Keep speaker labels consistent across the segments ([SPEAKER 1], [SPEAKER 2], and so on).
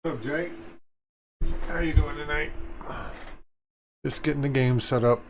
[SPEAKER 1] What's up, Jake? How you doing tonight? Just getting the game set up.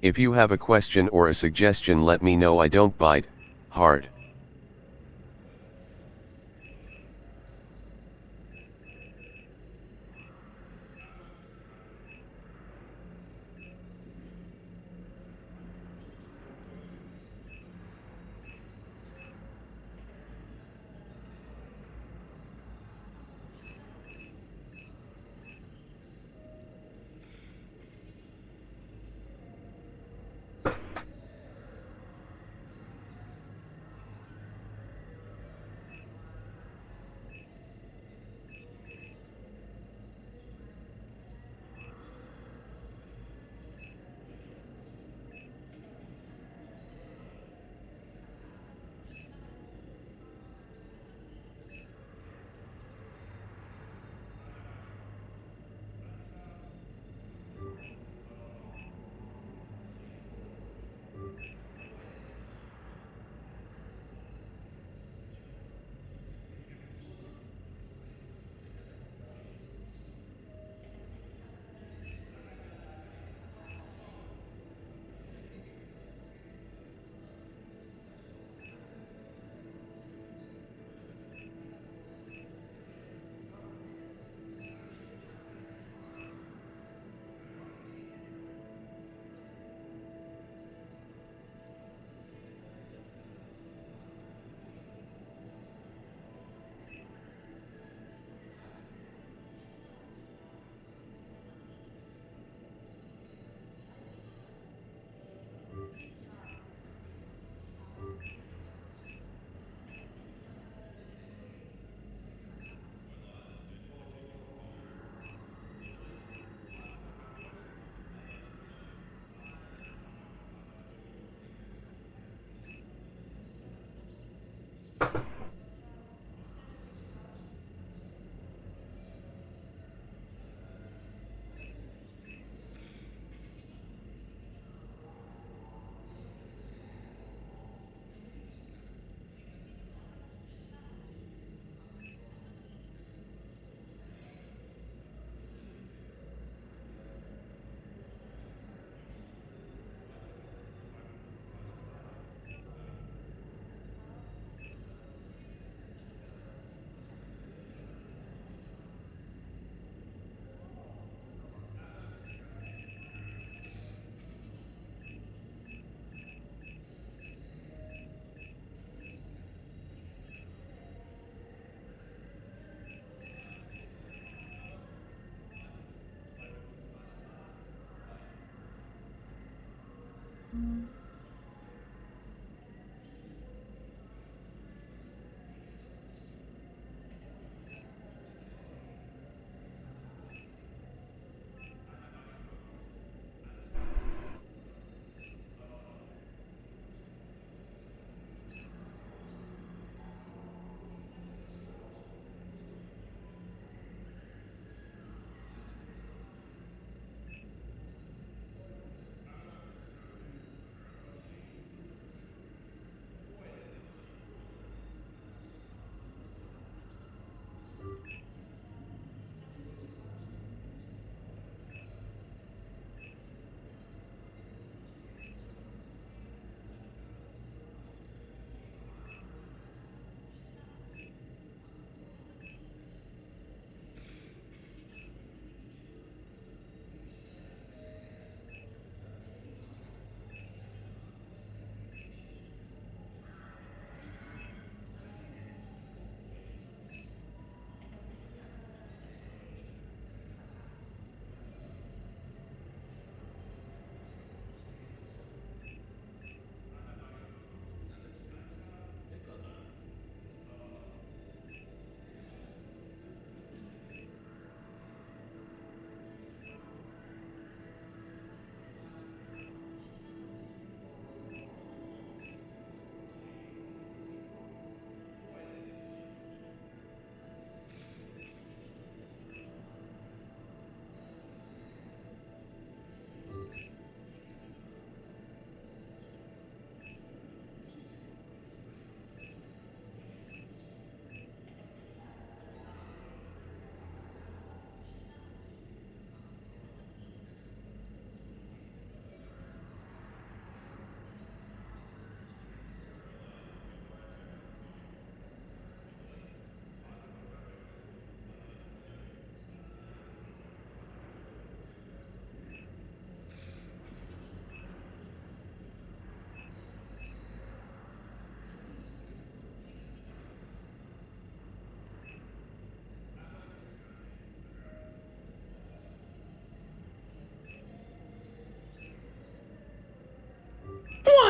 [SPEAKER 2] If you have a question or a suggestion, let me know. I don't bite hard.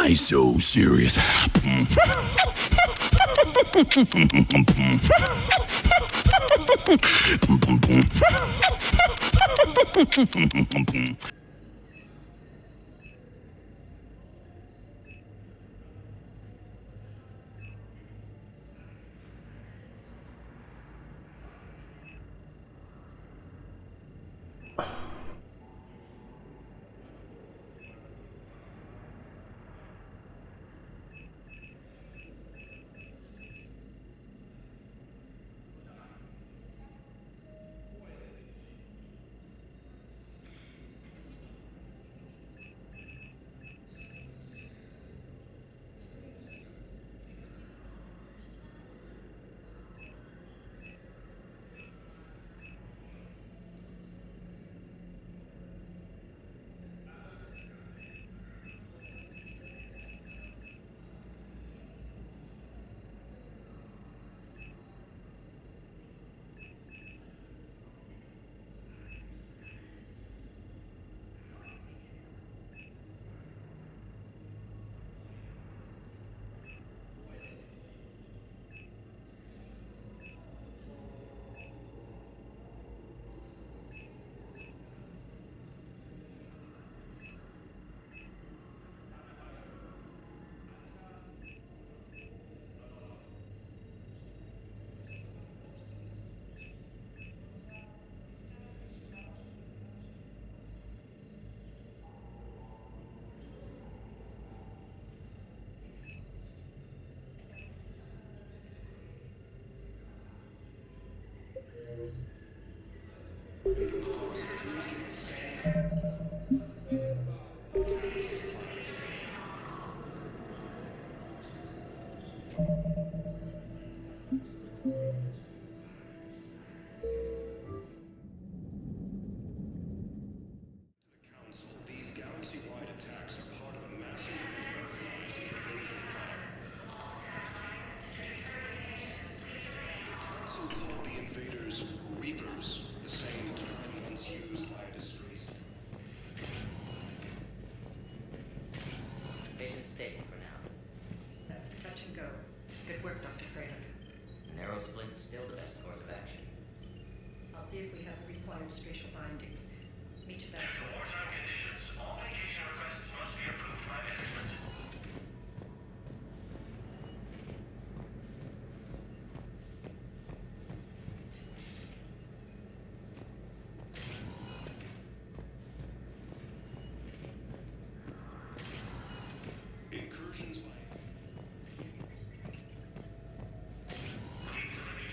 [SPEAKER 3] Why so serious?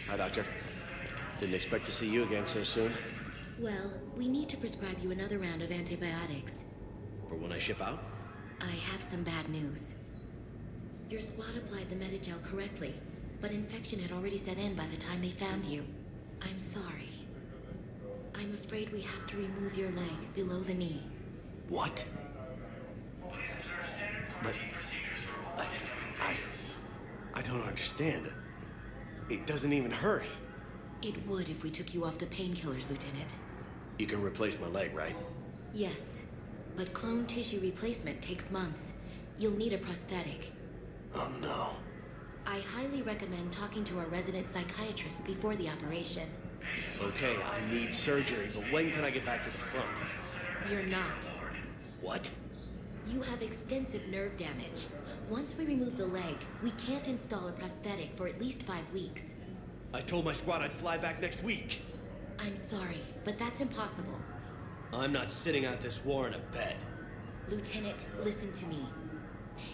[SPEAKER 4] Hi, Doctor. Didn't expect to see you again so soon.
[SPEAKER 5] Well, we need to prescribe you another round of antibiotics.
[SPEAKER 4] For when I ship out?
[SPEAKER 5] I have some bad news. Your squad applied the Medigel correctly, but infection had already set in by the time they found you. I'm sorry. I'm afraid we have to remove your leg below the knee.
[SPEAKER 4] What? But... I don't understand. It doesn't even hurt.
[SPEAKER 5] It would if we took you off the painkillers, Lieutenant.
[SPEAKER 4] You can replace my leg, right?
[SPEAKER 5] Yes, but clone tissue replacement takes months. You'll need a prosthetic.
[SPEAKER 4] Oh no.
[SPEAKER 5] I highly recommend talking to our resident psychiatrist before the operation.
[SPEAKER 4] Okay, I need surgery, but when can I get back to the front?
[SPEAKER 5] You're not.
[SPEAKER 4] What?
[SPEAKER 5] You have extensive nerve damage. Once we remove the leg, we can't install a prosthetic for at least 5 weeks.
[SPEAKER 4] I told my squad I'd fly back next week.
[SPEAKER 5] I'm sorry, but that's impossible.
[SPEAKER 4] I'm not sitting out this war in a bed.
[SPEAKER 5] Lieutenant, listen to me.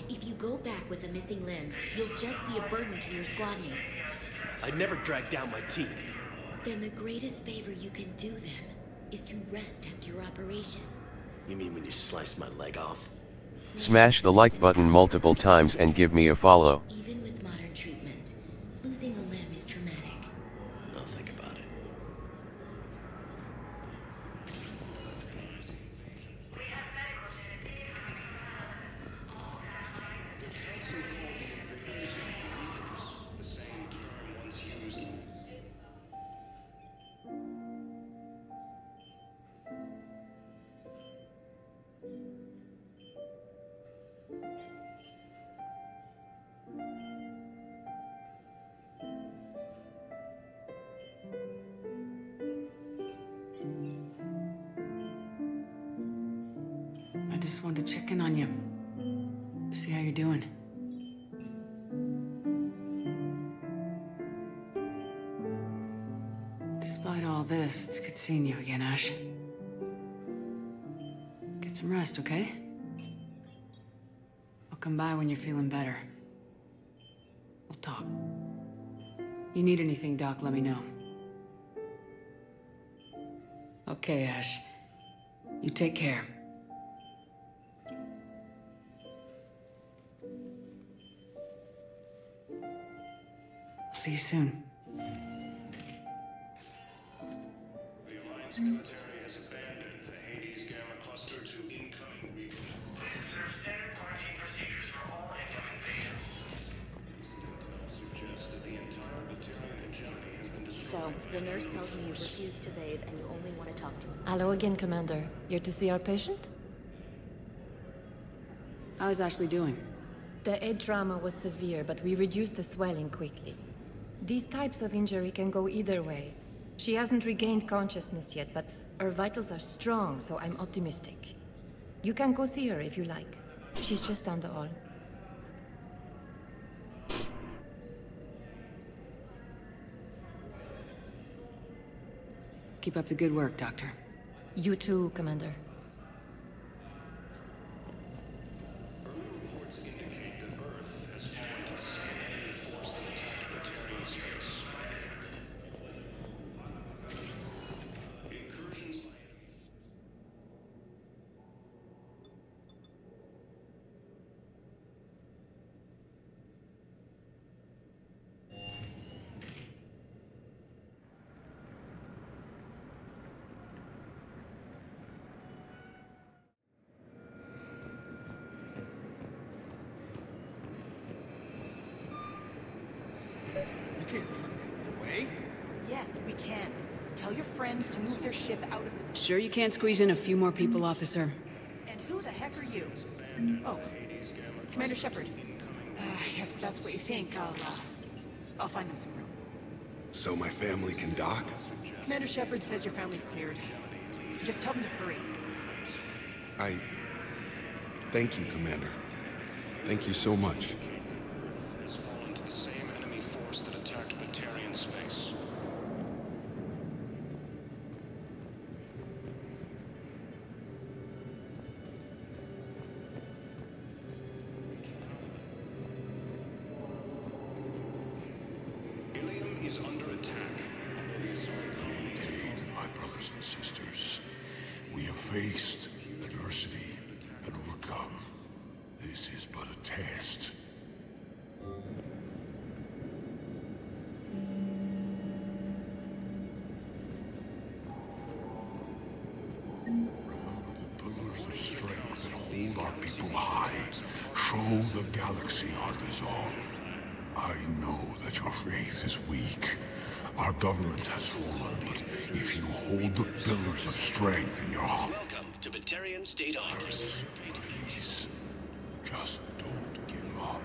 [SPEAKER 5] If you go back with a missing limb, you'll just be a burden to your squad mates.
[SPEAKER 4] I'd never drag down my team.
[SPEAKER 5] Then the greatest favor you can do them is to rest after your operation.
[SPEAKER 4] You mean when you slice my leg off?
[SPEAKER 2] Smash the like button multiple times and give me a follow.
[SPEAKER 5] Even with modern treatment, losing a limb is traumatic.
[SPEAKER 4] I'll think about it.
[SPEAKER 6] I just wanted to check in on you. See how you're doing. Despite all this, it's good seeing you again, Ash. Get some rest, okay? I'll come by when you're feeling better. We'll talk. You need anything, Doc, let me know. Okay, Ash. You take care. See you soon.
[SPEAKER 7] The Alliance military has abandoned the Hades Gamma Cluster to incoming region.
[SPEAKER 8] Please observe standard quarantine procedures for all incoming patients.
[SPEAKER 7] Intel suggests that the entire Turian hegemony has been
[SPEAKER 9] So,
[SPEAKER 7] destroyed.
[SPEAKER 9] the nurse tells me you've refused to bathe and you only want to talk to me.
[SPEAKER 10] Hello again, Commander. Here to see our patient?
[SPEAKER 6] How is Ashley doing?
[SPEAKER 10] The head trauma was severe, but we reduced the swelling quickly. These types of injury can go either way. She hasn't regained consciousness yet, but her vitals are strong, so I'm optimistic. You can go see her if you like. She's just down the hall.
[SPEAKER 6] Keep up the good work, Doctor.
[SPEAKER 10] You too, Commander.
[SPEAKER 7] Early reports indicate that Earth has fallen to the same enemy force that attacked the Turian space. Incursions by enemy.
[SPEAKER 11] You can't turn people away.
[SPEAKER 12] Yes, we can. Tell your friends to move their ship out of the...
[SPEAKER 6] Sure you can't squeeze in a few more people, officer?
[SPEAKER 12] And who the heck are you? Oh, Commander Shepard. If that's what you think, I'll find them some room.
[SPEAKER 3] So my family can dock?
[SPEAKER 12] Commander Shepard says your family's cleared. Just tell them to hurry.
[SPEAKER 3] Thank you, Commander. Thank you so much.
[SPEAKER 7] Has fallen to the same enemy force that attacked the Turian space. Ilium is under attack.
[SPEAKER 13] faced adversity and overcome. This is but a test. Remember the pillars of strength that hold our people high. Show the galaxy our resolve. I know that your faith is weak. Our government has fallen, but if you hold the pillars of strength in your heart...
[SPEAKER 7] Welcome to Batarian State Arms.
[SPEAKER 13] Please, just don't give up.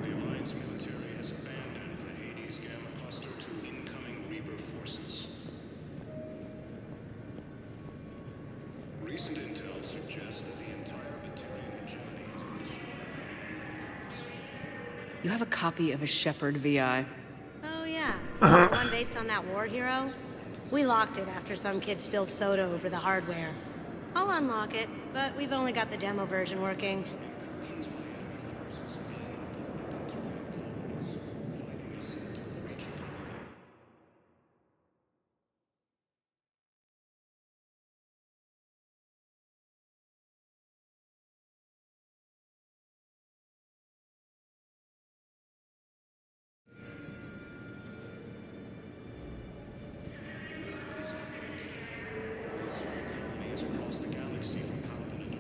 [SPEAKER 7] The Alliance military has abandoned the Hades Gamma Cluster to incoming Reaper forces. Recent intel suggests that the entire Batarian hegemony has been destroyed.
[SPEAKER 6] You have a copy of a Shepard VI.
[SPEAKER 14] Oh yeah, the one based on that war hero? We locked it after some kid spilled soda over the hardware. I'll unlock it, but we've only got the demo version working.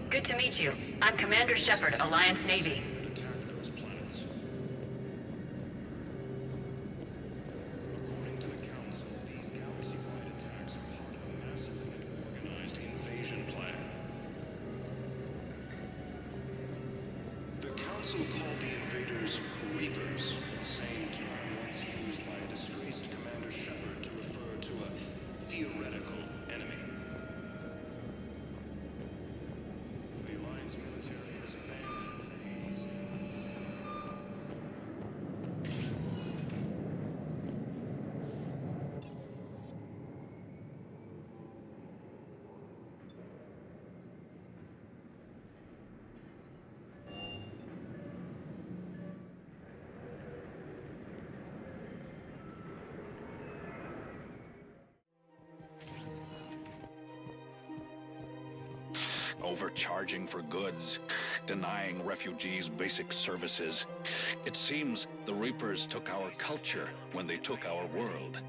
[SPEAKER 15] Good to meet you. I'm Commander Shepard, Alliance Navy.
[SPEAKER 7] According to the Council, these galaxy-wide attacks are part of a massive and organized invasion plan. The Council called the invaders Reapers, the same term once used by a disgraced Commander Shepard to refer to a theoretical enemy. The Alliance military has abandoned the Hades.
[SPEAKER 16] Overcharging for goods, denying refugees basic services. It seems the Reapers took our culture when they took our world.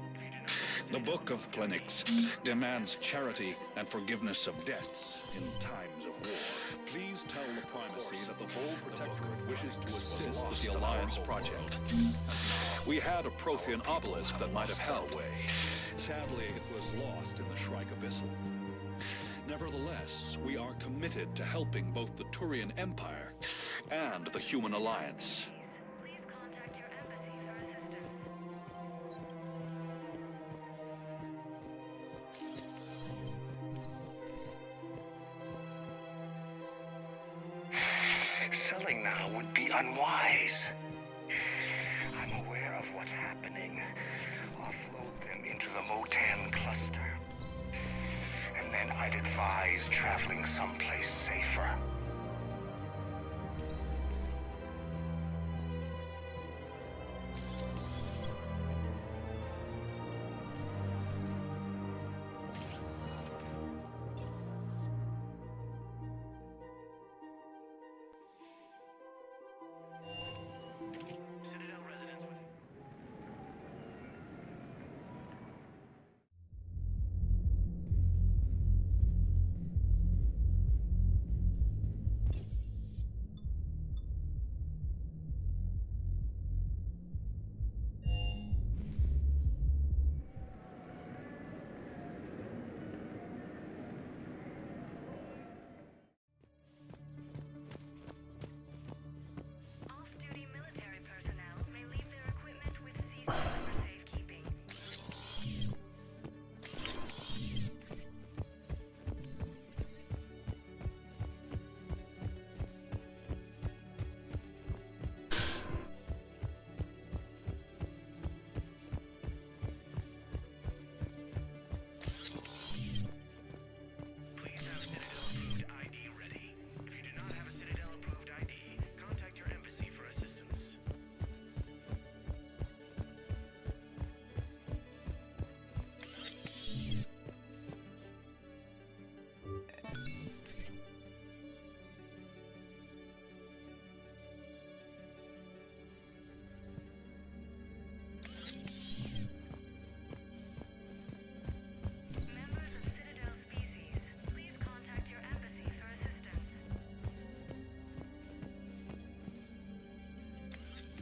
[SPEAKER 16] The Book of Plenix demands charity and forgiveness of debts in times of war. Please tell the Primacy that the Bold Protectorate wishes to assist with the Alliance project. We had a Prothean obelisk that might have helped. Sadly, it was lost in the Shrike Abyssal. Nevertheless, we are committed to helping both the Turian Empire and the Human Alliance.
[SPEAKER 15] Please contact your embassy for assistance.
[SPEAKER 17] Selling now would be unwise. I'm aware of what's happening. Offload them into the Motan cluster. And then I'd advise traveling someplace safer.
[SPEAKER 8] Citadel residents.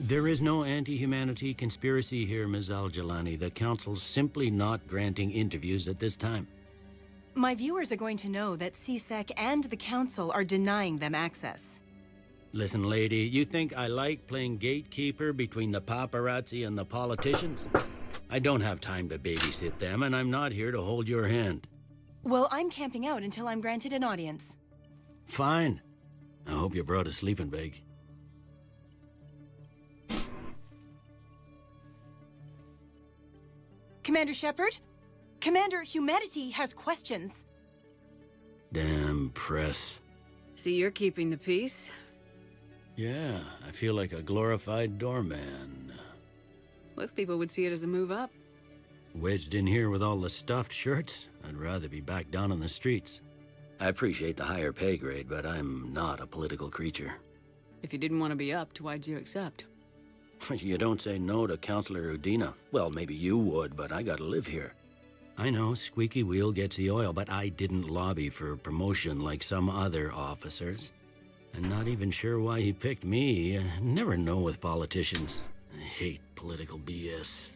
[SPEAKER 18] There is no anti-humanity conspiracy here, Ms. Al-Jalani. The Council's simply not granting interviews at this time.
[SPEAKER 12] My viewers are going to know that CSEC and the Council are denying them access.
[SPEAKER 18] Listen, lady, you think I like playing gatekeeper between the paparazzi and the politicians? I don't have time to babysit them, and I'm not here to hold your hand.
[SPEAKER 12] Well, I'm camping out until I'm granted an audience.
[SPEAKER 18] Fine. I hope you brought a sleeping bag.
[SPEAKER 12] Commander Shepard? Commander, humanity has questions.
[SPEAKER 18] Damn press.
[SPEAKER 6] See, you're keeping the peace.
[SPEAKER 18] Yeah, I feel like a glorified doorman.
[SPEAKER 6] Most people would see it as a move up.
[SPEAKER 18] Wedged in here with all the stuffed shirts, I'd rather be back down on the streets. I appreciate the higher pay grade, but I'm not a political creature.
[SPEAKER 6] If you didn't want to be upped, why'd you accept?
[SPEAKER 18] You don't say no to Counselor Udina. Well, maybe you would, but I gotta live here. I know, squeaky wheel gets the oil, but I didn't lobby for promotion like some other officers. And not even sure why he picked me. Never know with politicians. I hate political BS.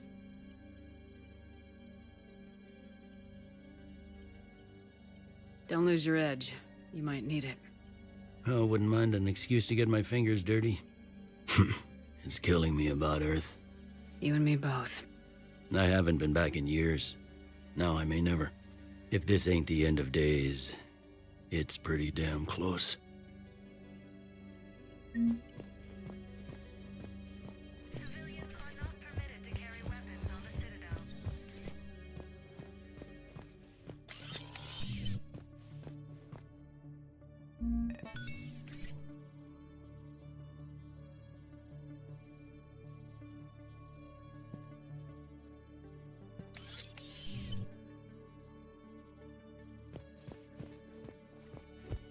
[SPEAKER 6] Don't lose your edge. You might need it.
[SPEAKER 18] Oh, wouldn't mind an excuse to get my fingers dirty. It's killing me about Earth.
[SPEAKER 6] You and me both.
[SPEAKER 18] I haven't been back in years. Now I may never. If this ain't the end of days, it's pretty damn close.
[SPEAKER 8] Civilians are not permitted to carry weapons on the Citadel.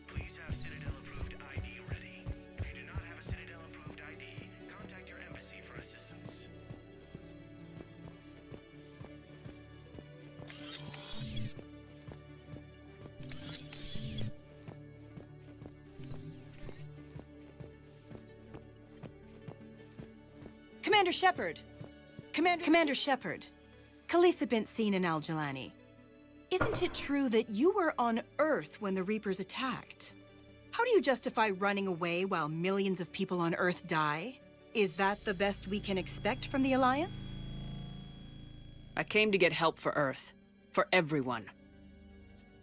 [SPEAKER 8] Please have Citadel-approved ID ready. If you do not have a Citadel-approved ID, contact your embassy for assistance.
[SPEAKER 12] Commander Shepard! Commander Shepard. Khaleesa bint Seen and Al-Jalani. Isn't it true that you were on Earth when the Reapers attacked? How do you justify running away while millions of people on Earth die? Is that the best we can expect from the Alliance?
[SPEAKER 6] I came to get help for Earth. For everyone.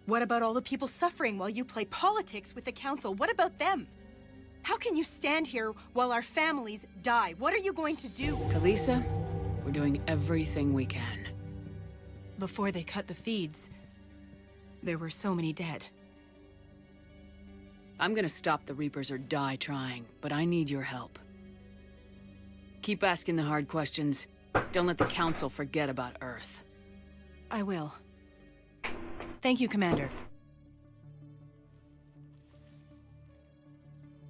[SPEAKER 12] What about all the people suffering while you play politics with the Council? What about them? How can you stand here while our families die? What are you going to do?
[SPEAKER 6] Khaleesa, we're doing everything we can.
[SPEAKER 12] Before they cut the feeds, there were so many dead.
[SPEAKER 6] I'm gonna stop the Reapers or die trying, but I need your help. Keep asking the hard questions. Don't let the Council forget about Earth.
[SPEAKER 12] I will. Thank you, Commander.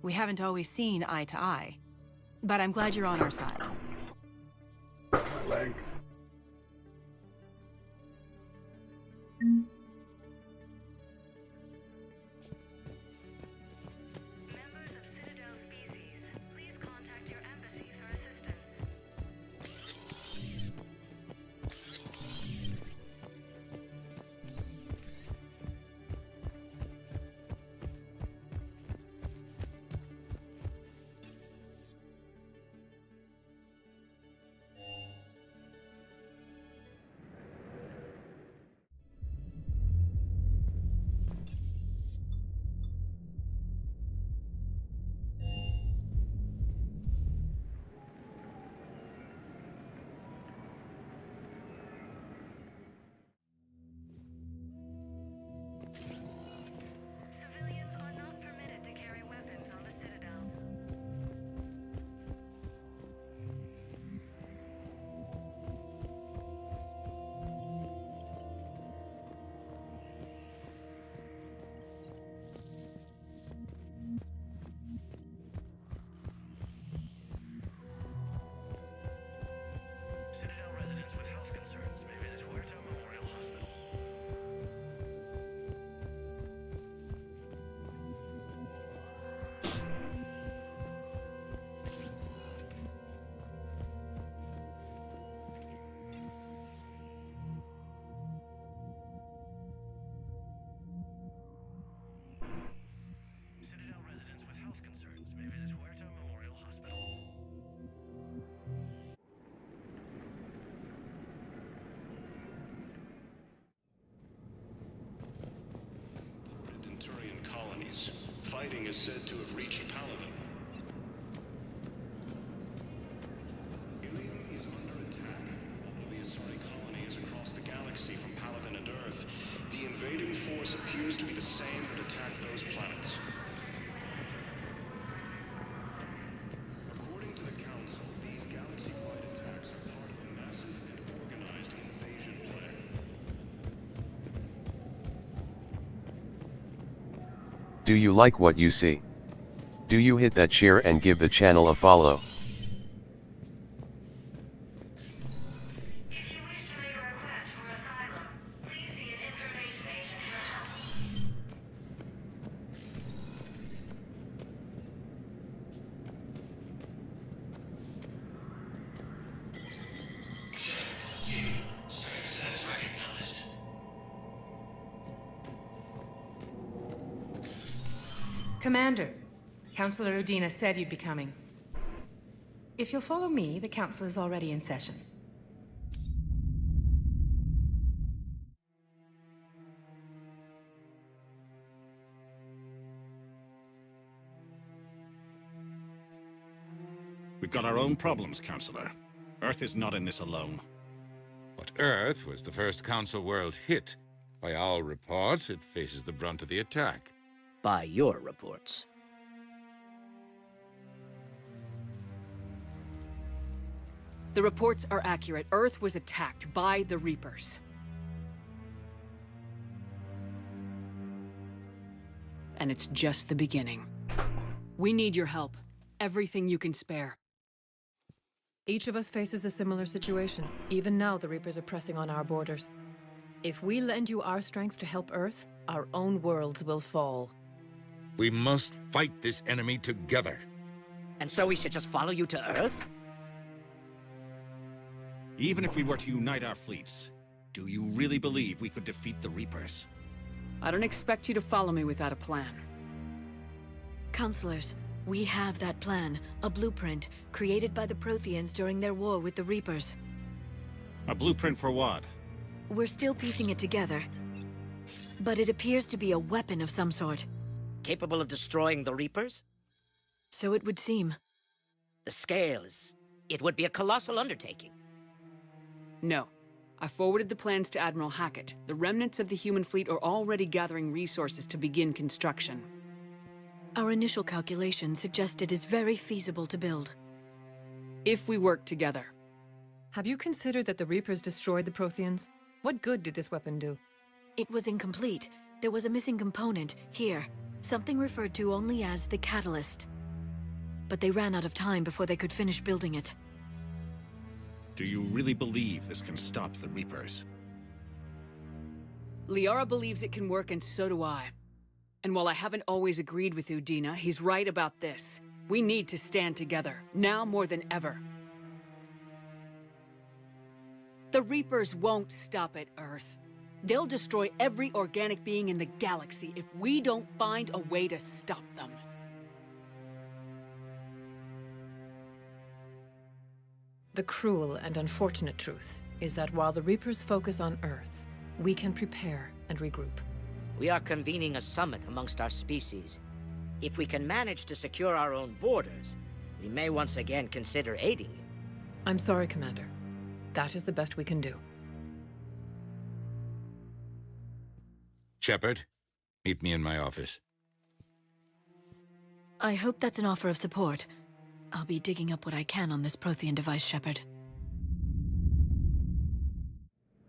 [SPEAKER 12] We haven't always seen eye to eye, but I'm glad you're on our side.
[SPEAKER 1] My leg.
[SPEAKER 8] Members of Citadel species, please contact your embassy for assistance.
[SPEAKER 7] colonies. Fighting is said to have reached Paladin. Ilium is under attack. Although the Asari colony is across the galaxy from Paladin and Earth, the invading force appears to be the same that attacked those planets. According to the Council, these galaxy-wide attacks are part of a massive and organized invasion plan.
[SPEAKER 2] Do you like what you see? Do you hit that share and give the channel a follow?
[SPEAKER 19] Commander, Councillor Udina said you'd be coming. If you'll follow me, the council is already in session.
[SPEAKER 20] We've got our own problems, Councillor. Earth is not in this alone.
[SPEAKER 21] But Earth was the first Council world hit. By all reports, it faces the brunt of the attack.
[SPEAKER 22] By your reports.
[SPEAKER 6] The reports are accurate. Earth was attacked by the Reapers. And it's just the beginning. We need your help. Everything you can spare.
[SPEAKER 10] Each of us faces a similar situation. Even now, the Reapers are pressing on our borders. If we lend you our strength to help Earth, our own worlds will fall.
[SPEAKER 21] We must fight this enemy together.
[SPEAKER 22] And so we should just follow you to Earth?
[SPEAKER 20] Even if we were to unite our fleets, do you really believe we could defeat the Reapers?
[SPEAKER 6] I don't expect you to follow me without a plan.
[SPEAKER 5] Counselors, we have that plan. A blueprint created by the Protheans during their war with the Reapers.
[SPEAKER 20] A blueprint for what?
[SPEAKER 5] We're still piecing it together. But it appears to be a weapon of some sort.
[SPEAKER 22] Capable of destroying the Reapers?
[SPEAKER 5] So it would seem.
[SPEAKER 22] The scale is... it would be a colossal undertaking.
[SPEAKER 6] No. I forwarded the plans to Admiral Hackett. The remnants of the human fleet are already gathering resources to begin construction.
[SPEAKER 5] Our initial calculations suggest it is very feasible to build.
[SPEAKER 6] If we work together.
[SPEAKER 10] Have you considered that the Reapers destroyed the Protheans? What good did this weapon do?
[SPEAKER 5] It was incomplete. There was a missing component, here. Something referred to only as the catalyst. But they ran out of time before they could finish building it.
[SPEAKER 20] Do you really believe this can stop the Reapers?
[SPEAKER 6] Liara believes it can work, and so do I. And while I haven't always agreed with Udina, he's right about this. We need to stand together, now more than ever. The Reapers won't stop at Earth. They'll destroy every organic being in the galaxy if we don't find a way to stop them.
[SPEAKER 10] The cruel and unfortunate truth is that while the Reapers focus on Earth, we can prepare and regroup.
[SPEAKER 22] We are convening a summit amongst our species. If we can manage to secure our own borders, we may once again consider aiding you.
[SPEAKER 10] I'm sorry, Commander. That is the best we can do.
[SPEAKER 21] Shepard, meet me in my office.
[SPEAKER 5] I hope that's an offer of support. I'll be digging up what I can on this Prothean device, Shepard.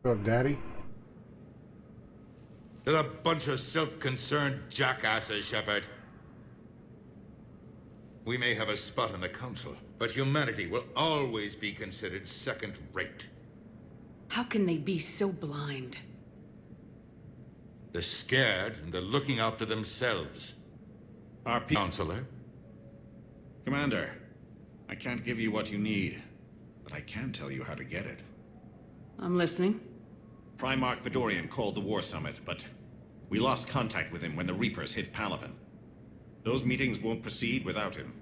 [SPEAKER 1] What's up, Daddy?
[SPEAKER 21] They're a bunch of self-concerned jackasses, Shepard. We may have a spot in the Council, but humanity will always be considered second-rate.
[SPEAKER 6] How can they be so blind?
[SPEAKER 21] They're scared and they're looking out for themselves.
[SPEAKER 20] Our
[SPEAKER 21] Counselor?
[SPEAKER 20] Commander, I can't give you what you need, but I can tell you how to get it.
[SPEAKER 6] I'm listening.
[SPEAKER 20] Primarch Fedorian called the War Summit, but we lost contact with him when the Reapers hit Palaven. Those meetings won't proceed without him.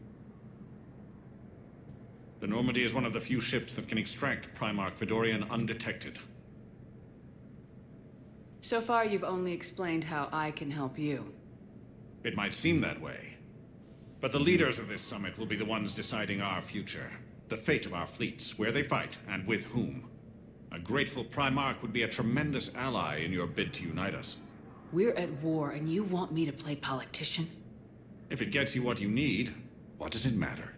[SPEAKER 20] The Normandy is one of the few ships that can extract Primarch Fedorian undetected.
[SPEAKER 6] So far, you've only explained how I can help you.
[SPEAKER 20] It might seem that way. But the leaders of this summit will be the ones deciding our future. The fate of our fleets, where they fight, and with whom. A grateful Primarch would be a tremendous ally in your bid to unite us.
[SPEAKER 6] We're at war, and you want me to play politician?
[SPEAKER 20] If it gets you what you need, what does it matter?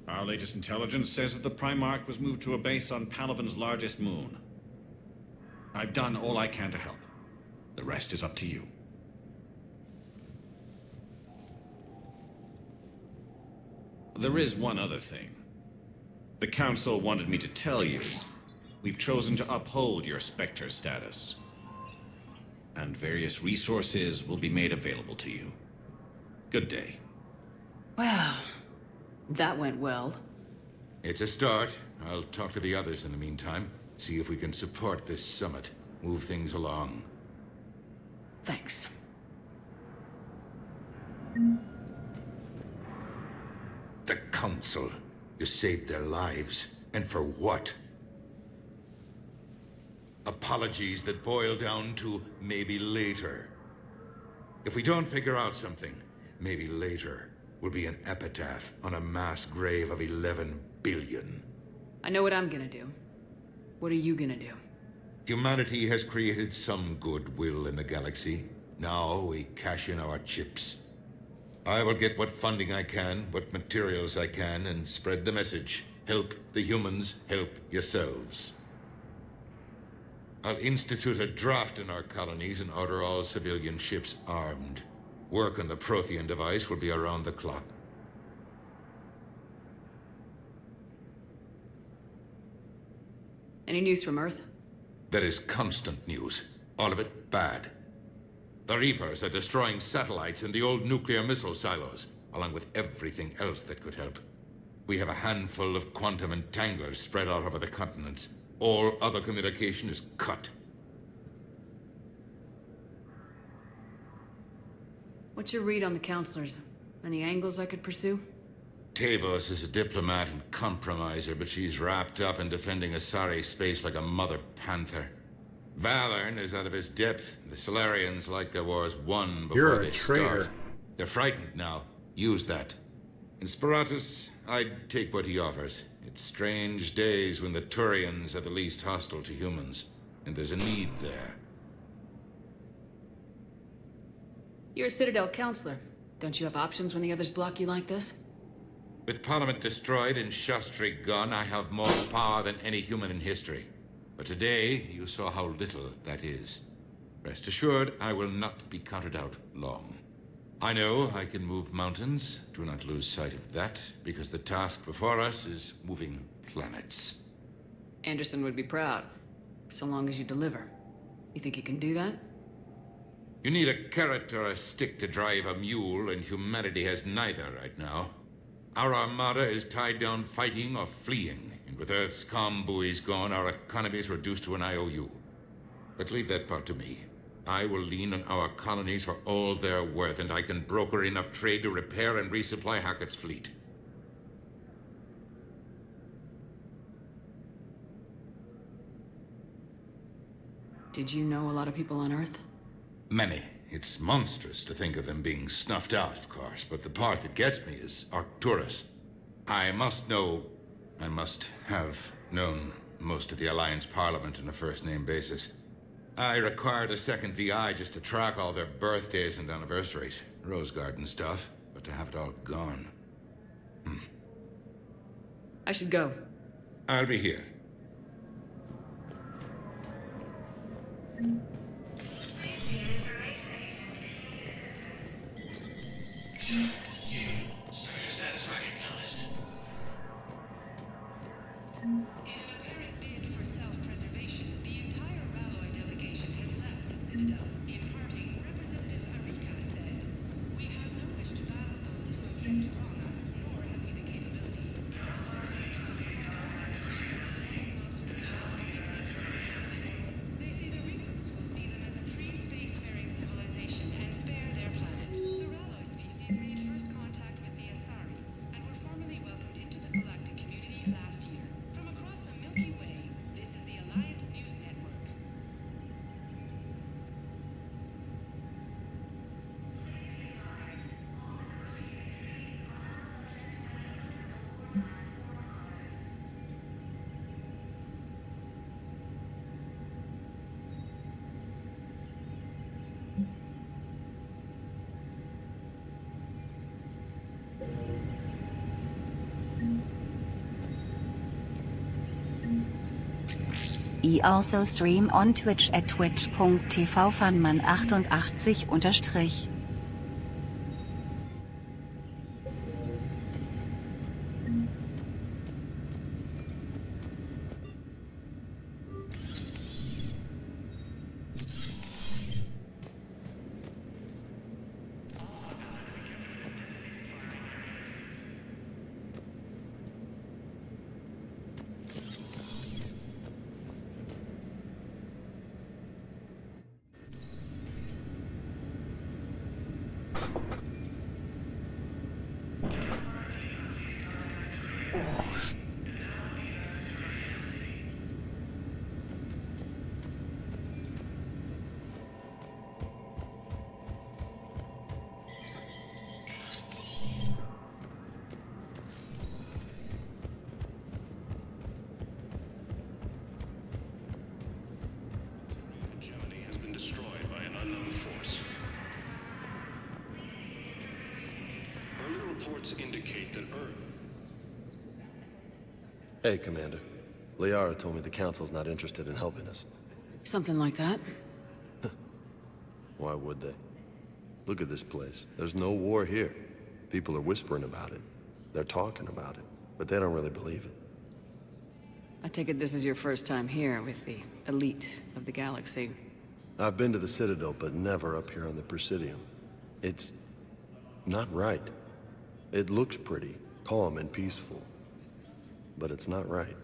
[SPEAKER 20] Our latest intelligence says that the Primarch was moved to a base on Palaven's largest moon. I've done all I can to help. The rest is up to you. There is one other thing. The Council wanted me to tell you, we've chosen to uphold your Spectre status. And various resources will be made available to you. Good day.
[SPEAKER 6] Well, that went well.
[SPEAKER 21] It's a start. I'll talk to the others in the meantime. See if we can support this summit. Move things along.
[SPEAKER 6] Thanks.
[SPEAKER 21] The Council. You saved their lives. And for what? Apologies that boil down to maybe later. If we don't figure out something, maybe later will be an epitaph on a mass grave of 11 billion.
[SPEAKER 6] I know what I'm gonna do. What are you gonna do?
[SPEAKER 21] Humanity has created some goodwill in the galaxy. Now we cash in our chips. I will get what funding I can, what materials I can, and spread the message. Help the humans, help yourselves. I'll institute a draft in our colonies and order all civilian ships armed. Work on the Prothean device will be around the clock.
[SPEAKER 6] Any news from Earth?
[SPEAKER 21] There is constant news. All of it bad. The Reapers are destroying satellites and the old nuclear missile silos, along with everything else that could help. We have a handful of quantum entanglers spread out over the continents. All other communication is cut.
[SPEAKER 6] What's your read on the counselors? Any angles I could pursue?
[SPEAKER 21] Tavos is a diplomat and compromiser, but she's wrapped up in defending Asari space like a mother panther. Valorn is out of his depth. The Solarians like their wars won before they start. They're frightened now. Use that. In Sparatus, I'd take what he offers. It's strange days when the Turians are the least hostile to humans, and there's a need there.
[SPEAKER 6] You're a Citadel counselor. Don't you have options when the others block you like this?
[SPEAKER 21] With Parliament destroyed and Shastri gone, I have more power than any human in history. But today, you saw how little that is. Rest assured, I will not be counted out long. I know I can move mountains. Do not lose sight of that, because the task before us is moving planets.
[SPEAKER 6] Anderson would be proud, so long as you deliver. You think you can do that?
[SPEAKER 21] You need a carrot or a stick to drive a mule, and humanity has neither right now. Our armada is tied down fighting or fleeing, and with Earth's comm buoys gone, our economy is reduced to an IOU. But leave that part to me. I will lean on our colonies for all they're worth, and I can broker enough trade to repair and resupply Hackett's fleet.
[SPEAKER 6] Did you know a lot of people on Earth?
[SPEAKER 21] Many. It's monstrous to think of them being snuffed out, of course, but the part that gets me is Arcturus. I must have known most of the Alliance Parliament on a first-name basis. I required a second VI just to track all their birthdays and anniversaries. Rose Garden stuff, but to have it all gone.
[SPEAKER 6] I should go.
[SPEAKER 21] I'll be here.
[SPEAKER 8] Status recognized. In an apparent bid for self-preservation, the entire Ralloy delegation has left the Citadel. In parting, Representative Arika said, "We have no wish to battle those who have yet to wrong us, nor have we the capability." They say the Reapers will see them as a free spacefaring civilization and spare their planet. The Ralloy species made first
[SPEAKER 4] We also stream on Twitch at twitch.tv funman88_.
[SPEAKER 7] Reports indicate that Earth...
[SPEAKER 3] Hey, Commander. Liara told me the Council's not interested in helping us.
[SPEAKER 6] Something like that.
[SPEAKER 3] Why would they? Look at this place. There's no war here. People are whispering about it. They're talking about it, but they don't really believe it.
[SPEAKER 6] I take it this is your first time here with the elite of the galaxy.
[SPEAKER 3] I've been to the Citadel, but never up here on the Presidium. It's not right. It looks pretty, calm and peaceful. But it's not right.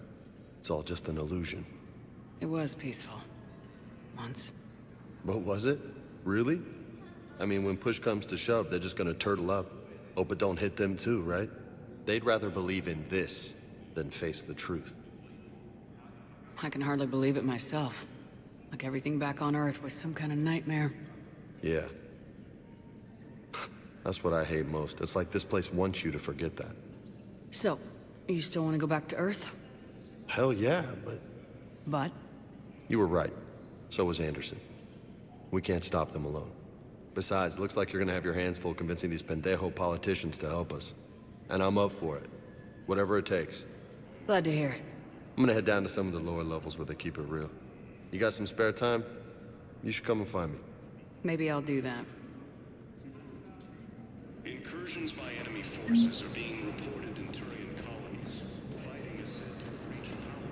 [SPEAKER 3] It's all just an illusion.
[SPEAKER 6] It was peaceful. Once.
[SPEAKER 3] But was it? Really? I mean, when push comes to shove, they're just gonna turtle up. Hope it don't hit them too, right? They'd rather believe in this than face the truth.
[SPEAKER 6] I can hardly believe it myself. Like everything back on Earth was some kind of nightmare.
[SPEAKER 3] Yeah. That's what I hate most. It's like this place wants you to forget that.
[SPEAKER 6] So, you still want to go back to Earth?
[SPEAKER 3] Hell yeah, but...
[SPEAKER 6] But?
[SPEAKER 3] You were right. So was Anderson. We can't stop them alone. Besides, it looks like you're gonna have your hands full convincing these pendejo politicians to help us. And I'm up for it. Whatever it takes.
[SPEAKER 6] Glad to hear it.
[SPEAKER 3] I'm gonna head down to some of the lower levels where they keep it real. You got some spare time? You should come and find me.
[SPEAKER 6] Maybe I'll do that.
[SPEAKER 7] Incursions by enemy forces are being reported in Turian colonies. Fighting is said to have reached power.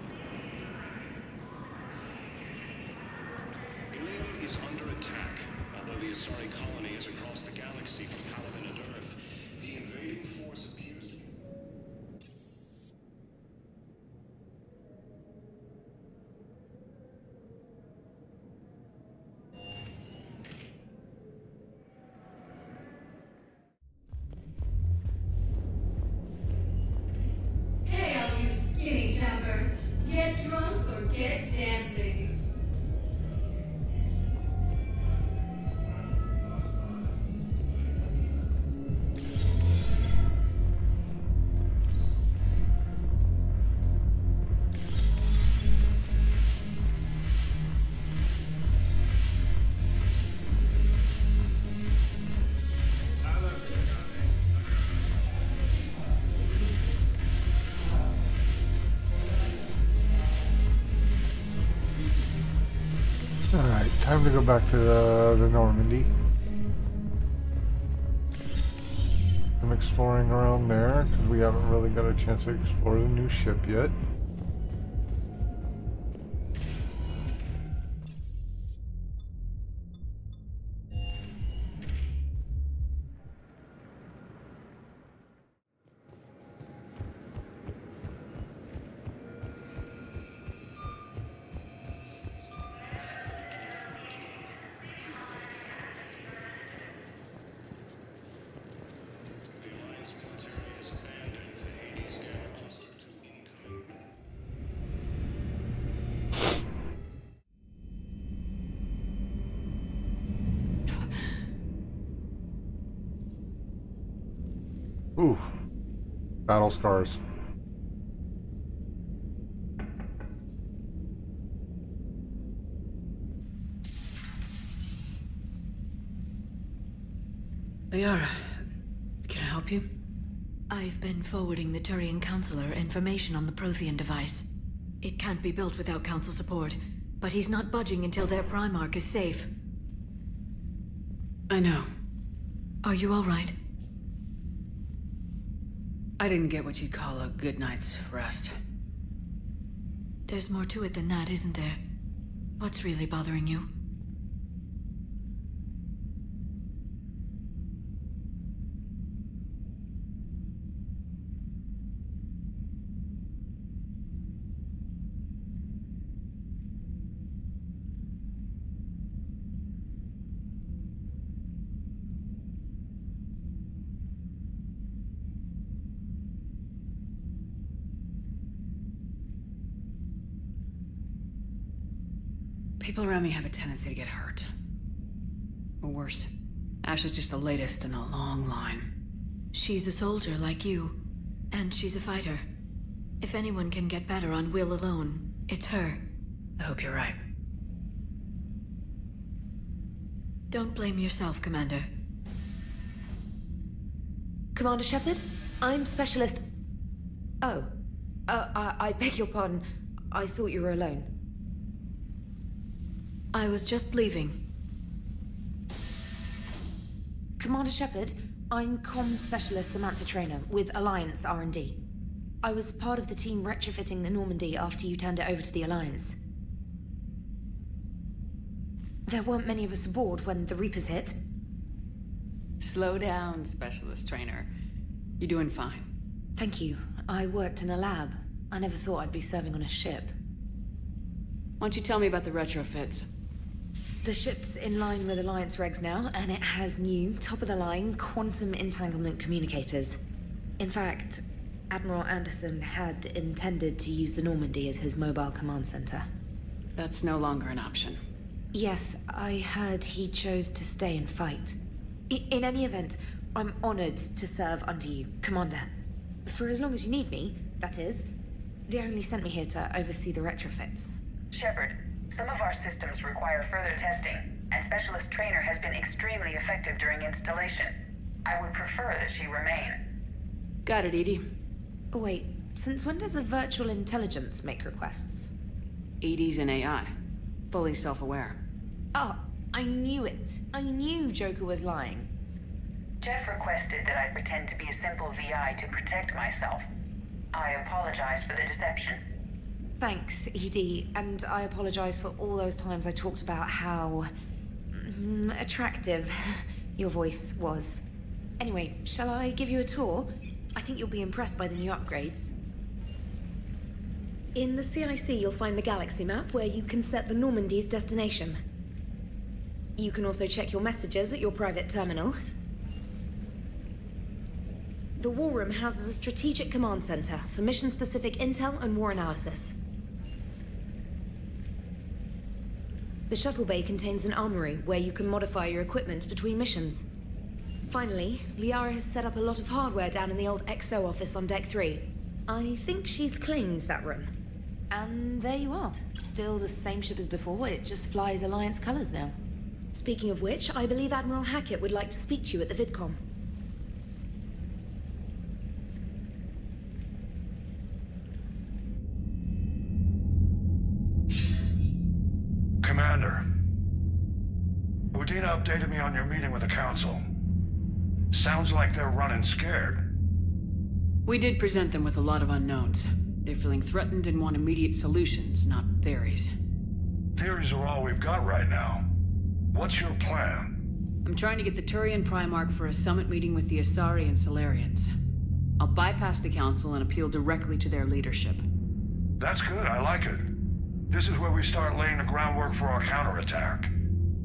[SPEAKER 7] Ilium is under attack. Although the Asari colony is across the galaxy from Paladin and Earth, the invading force appears to be...
[SPEAKER 9] Hey, all you skinny jumpers. Get drunk or get dancing.
[SPEAKER 1] Alright, time to go back to the Normandy. I'm exploring around there because we haven't really got a chance to explore the new ship yet. Oof. Battle scars.
[SPEAKER 6] Liara, can I help you?
[SPEAKER 5] I've been forwarding the Turian Counselor information on the Prothean device.
[SPEAKER 11] It can't be built without Council support, but he's not budging until their Primarch is safe.
[SPEAKER 6] I know.
[SPEAKER 11] Are you all right?
[SPEAKER 6] I didn't get what you'd call a good night's rest.
[SPEAKER 11] There's more to it than that, isn't there? What's really bothering you?
[SPEAKER 6] People around me have a tendency to get hurt. Or worse, Ash is just the latest in a long line.
[SPEAKER 11] She's a soldier like you, and she's a fighter. If anyone can get better on will alone, it's her.
[SPEAKER 6] I hope you're right.
[SPEAKER 11] Don't blame yourself, Commander.
[SPEAKER 13] Commander Shepard, I'm Specialist... Oh. I beg your pardon. I thought you were alone.
[SPEAKER 11] I was just leaving.
[SPEAKER 13] Commander Shepard, I'm Comm Specialist Samantha Traynor with Alliance R&D. I was part of the team retrofitting the Normandy after you turned it over to the Alliance. There weren't many of us aboard when the Reapers hit.
[SPEAKER 6] Slow down, Specialist Trainer. You're doing fine.
[SPEAKER 13] Thank you. I worked in a lab. I never thought I'd be serving on a ship.
[SPEAKER 6] Why don't you tell me about the retrofits?
[SPEAKER 13] The ship's in line with Alliance regs now, and it has new, top-of-the-line quantum entanglement communicators. In fact, Admiral Anderson had intended to use the Normandy as his mobile command center.
[SPEAKER 6] That's no longer an option.
[SPEAKER 13] Yes, I heard he chose to stay and fight. In any event, I'm honored to serve under you, Commander. For as long as you need me, that is. They only sent me here to oversee the retrofits.
[SPEAKER 23] Shepard, some of our systems require further testing, and Specialist Trainer has been extremely effective during installation. I would prefer that she remain.
[SPEAKER 6] Got it, EDI.
[SPEAKER 13] Oh, wait, since when does a virtual intelligence make requests?
[SPEAKER 6] EDI's an AI. Fully self-aware.
[SPEAKER 13] Oh, I knew it. I knew Joker was lying.
[SPEAKER 23] Jeff requested that I pretend to be a simple VI to protect myself. I apologize for the deception.
[SPEAKER 13] Thanks, ED, and I apologize for all those times I talked about how... attractive your voice was. Anyway, shall I give you a tour? I think you'll be impressed by the new upgrades. In the CIC, you'll find the galaxy map where you can set the Normandy's destination. You can also check your messages at your private terminal. The War Room houses a strategic command center for mission-specific intel and war analysis. The shuttle bay contains an armory where you can modify your equipment between missions. Finally, Liara has set up a lot of hardware down in the old XO office on Deck 3. I think she's claimed that room. And there you are. Still the same ship as before, it just flies Alliance colors now. Speaking of which, I believe Admiral Hackett would like to speak to you at the VidCom.
[SPEAKER 17] Commander, Udina updated me on your meeting with the Council. Sounds like they're running scared.
[SPEAKER 6] We did present them with a lot of unknowns. They're feeling threatened and want immediate solutions, not theories.
[SPEAKER 17] Theories are all we've got right now. What's your plan?
[SPEAKER 6] I'm trying to get the Turian Primarch for a summit meeting with the Asari and Solarians. I'll bypass the Council and appeal directly to their leadership.
[SPEAKER 17] That's good, I like it. This is where we start laying the groundwork for our counterattack.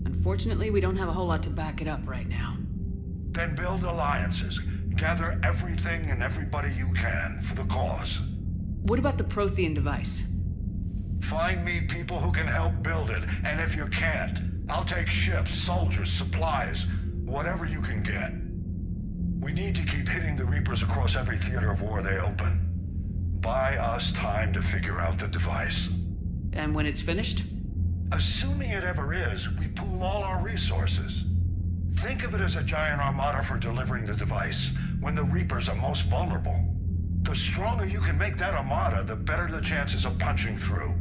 [SPEAKER 6] Unfortunately, we don't have a whole lot to back it up right now.
[SPEAKER 17] Then build alliances. Gather everything and everybody you can for the cause.
[SPEAKER 6] What about the Prothean device?
[SPEAKER 17] Find me people who can help build it, and if you can't, I'll take ships, soldiers, supplies, whatever you can get. We need to keep hitting the Reapers across every theater of war they open. Buy us time to figure out the device.
[SPEAKER 6] And when it's finished?
[SPEAKER 17] Assuming it ever is, we pool all our resources. Think of it as a giant armada for delivering the device when the Reapers are most vulnerable. The stronger you can make that armada, the better the chances of punching through.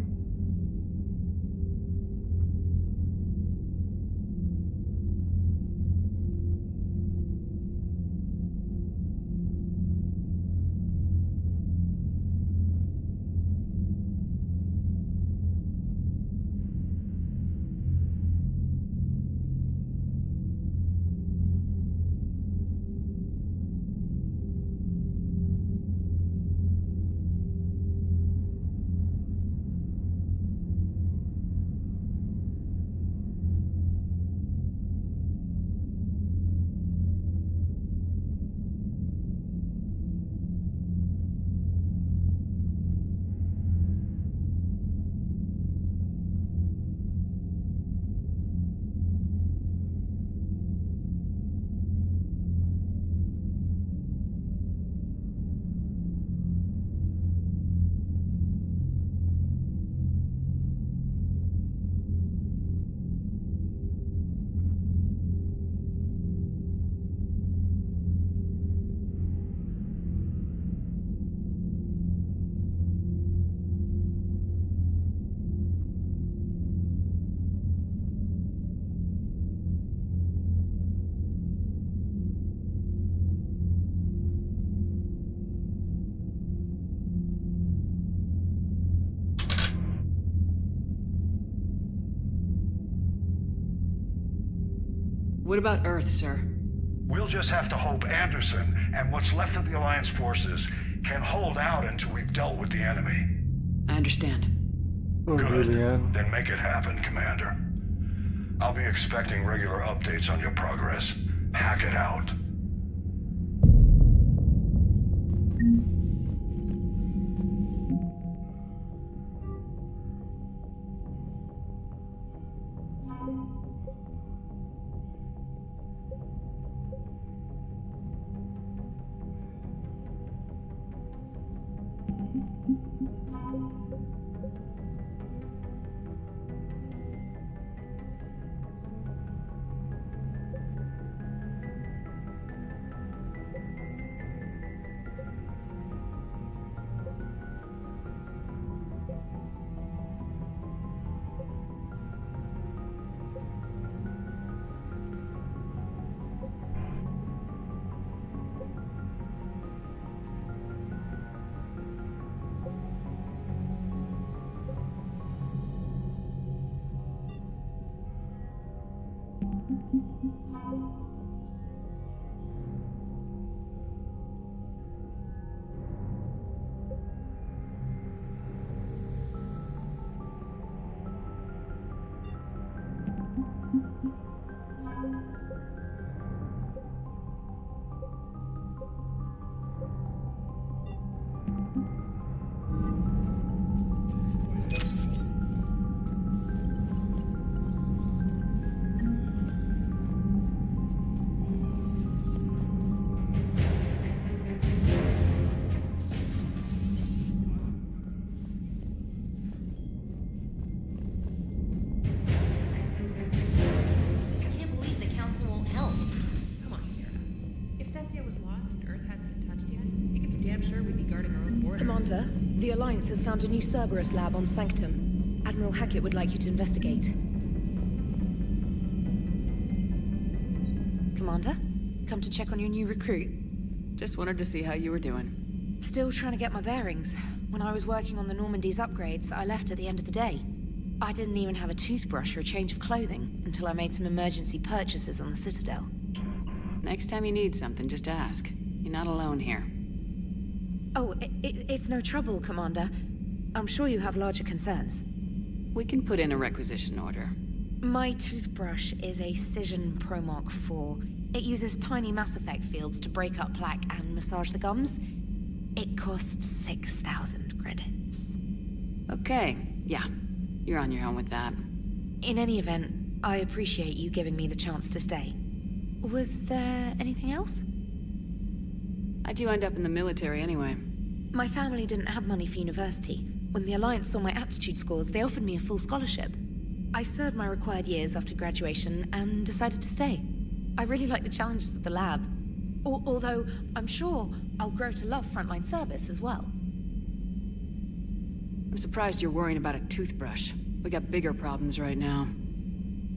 [SPEAKER 6] What about Earth, sir?
[SPEAKER 17] We'll just have to hope Anderson and what's left of the Alliance forces can hold out until we've dealt with the enemy.
[SPEAKER 6] I understand.
[SPEAKER 1] Oh,
[SPEAKER 17] Good.
[SPEAKER 1] Julianne.
[SPEAKER 17] Then make it happen, Commander. I'll be expecting regular updates on your progress. Hack it out.
[SPEAKER 13] Commander, the Alliance has found a new Cerberus lab on Sanctum. Admiral Hackett would like you to investigate. Commander, come to check on your new recruit.
[SPEAKER 6] Just wanted to see how you were doing.
[SPEAKER 13] Still trying to get my bearings. When I was working on the Normandy's upgrades, I left at the end of the day. I didn't even have a toothbrush or a change of clothing until I made some emergency purchases on the Citadel.
[SPEAKER 6] Next time you need something, just ask. You're not alone here.
[SPEAKER 13] Oh, it's no trouble, Commander. I'm sure you have larger concerns.
[SPEAKER 6] We can put in a requisition order.
[SPEAKER 13] My toothbrush is a Cision Pro Mark IV. It uses tiny Mass Effect fields to break up plaque and massage the gums. It costs 6,000 credits.
[SPEAKER 6] Okay, yeah. You're on your own with that.
[SPEAKER 13] In any event, I appreciate you giving me the chance to stay. Was there anything else?
[SPEAKER 6] How'd you end up in the military anyway?
[SPEAKER 13] My family didn't have money for university. When the Alliance saw my aptitude scores, they offered me a full scholarship. I served my required years after graduation and decided to stay. I really like the challenges of the lab. Although, I'm sure I'll grow to love frontline service as well.
[SPEAKER 6] I'm surprised you're worrying about a toothbrush. We got bigger problems right now.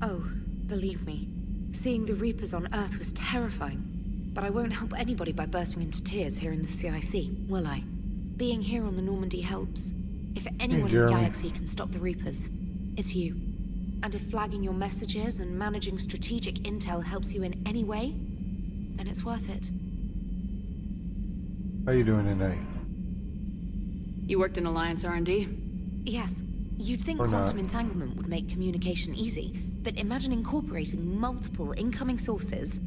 [SPEAKER 13] Oh, believe me, seeing the Reapers on Earth was terrifying. But I won't help anybody by bursting into tears here in the CIC, will I? Being here on the Normandy helps. If anyone in the galaxy can stop the Reapers, it's you. And if flagging your messages and managing strategic intel helps you in any way, then it's worth it.
[SPEAKER 1] How you doing tonight?
[SPEAKER 6] You worked in Alliance R&D?
[SPEAKER 13] Yes. You'd think
[SPEAKER 1] Or
[SPEAKER 13] quantum
[SPEAKER 1] not.
[SPEAKER 13] entanglement would make communication easy, but imagine incorporating multiple incoming sources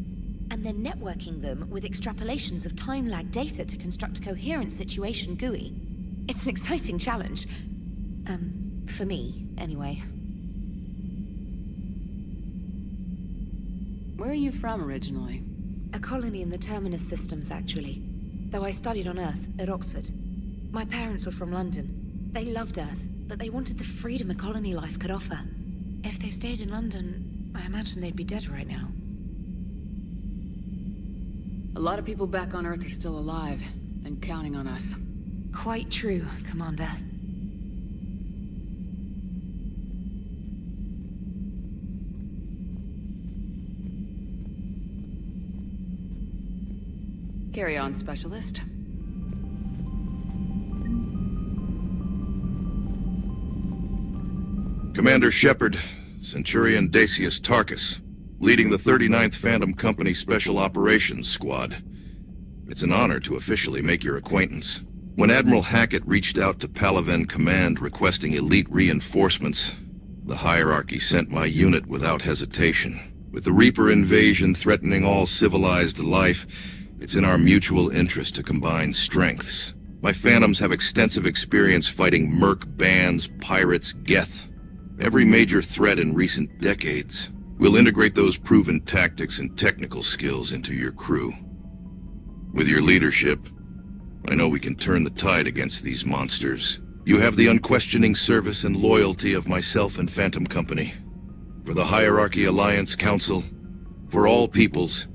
[SPEAKER 13] and then networking them with extrapolations of time-lag data to construct a coherent situation GUI. It's an exciting challenge. For me, anyway.
[SPEAKER 6] Where are you from originally?
[SPEAKER 13] A colony in the Terminus systems, actually. Though I studied on Earth, at Oxford. My parents were from London. They loved Earth, but they wanted the freedom a colony life could offer. If they stayed in London, I imagine they'd be dead right now.
[SPEAKER 6] A lot of people back on Earth are still alive, and counting on us.
[SPEAKER 13] Quite true, Commander.
[SPEAKER 6] Carry on, Specialist.
[SPEAKER 14] Commander Shepard, Centurion Dacius Tarkus, leading the 39th Phantom Company Special Operations Squad. It's an honor to officially make your acquaintance. When Admiral Hackett reached out to Palaven Command requesting elite reinforcements, the hierarchy sent my unit without hesitation. With the Reaper invasion threatening all civilized life, it's in our mutual interest to combine strengths. My Phantoms have extensive experience fighting merc bands, pirates, Geth, every major threat in recent decades. We'll integrate those proven tactics and technical skills into your crew. With your leadership, I know we can turn the tide against these monsters. You have the unquestioning service and loyalty of myself and Phantom Company. For the Hierarchy Alliance Council, for all peoples,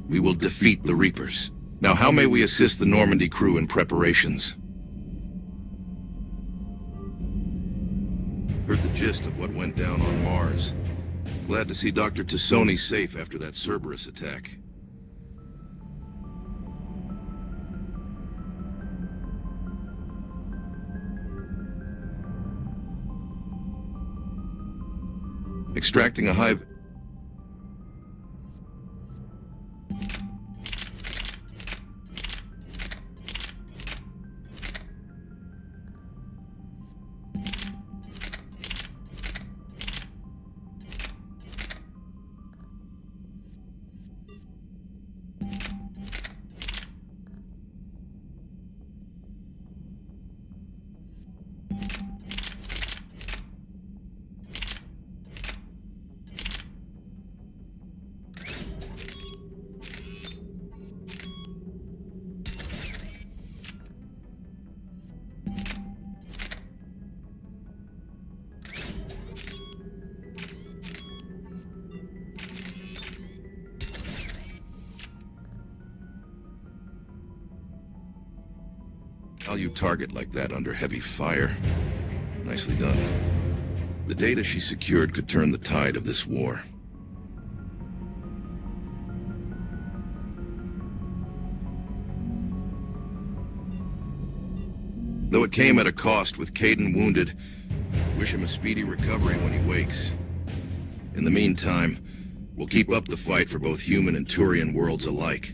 [SPEAKER 14] we will defeat the Reapers. Now, how may we assist the Normandy crew in preparations? Heard the gist of what went down on Mars. Glad to see Dr. Tassoni safe after that Cerberus attack. Extracting a hive... Value target like that under heavy fire. Nicely done. The data she secured could turn the tide of this war. Though it came at a cost with Caden wounded, wish him a speedy recovery when he wakes. In the meantime, we'll keep up the fight for both human and Turian worlds alike.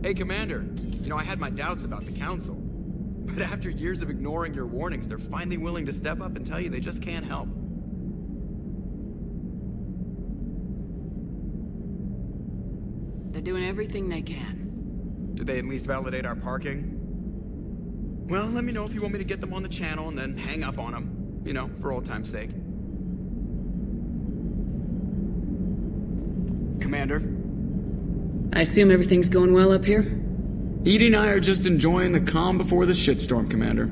[SPEAKER 15] Hey, Commander. You know, I had my doubts about the Council. But after years of ignoring your warnings, they're finally willing to step up and tell you they just can't help.
[SPEAKER 6] They're doing everything they can.
[SPEAKER 15] Did they at least validate our parking? Well, let me know if you want me to get them on the channel and then hang up on them. You know, for old time's sake. Commander?
[SPEAKER 6] I assume everything's going well up here?
[SPEAKER 15] Edie and I are just enjoying the calm before the shitstorm, Commander.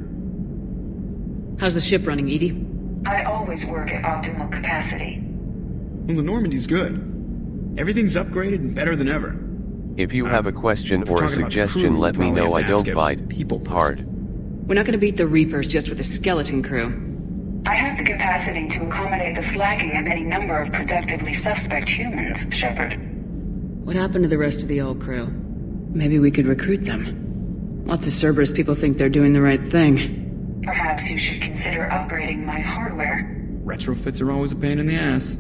[SPEAKER 6] How's the ship running, Edie?
[SPEAKER 23] I always work at optimal capacity.
[SPEAKER 15] Well, the Normandy's good. Everything's upgraded and better than ever.
[SPEAKER 2] If you have a question or a suggestion, let me know. I don't fight hard.
[SPEAKER 6] We're not gonna beat the Reapers just with a skeleton crew.
[SPEAKER 23] I have the capacity to accommodate the slacking of any number of productively suspect humans, Shepard.
[SPEAKER 6] What happened to the rest of the old crew? Maybe we could recruit them. Lots of Cerberus people think they're doing the right thing.
[SPEAKER 23] Perhaps you should consider upgrading my hardware.
[SPEAKER 15] Retrofits are always a pain in the ass.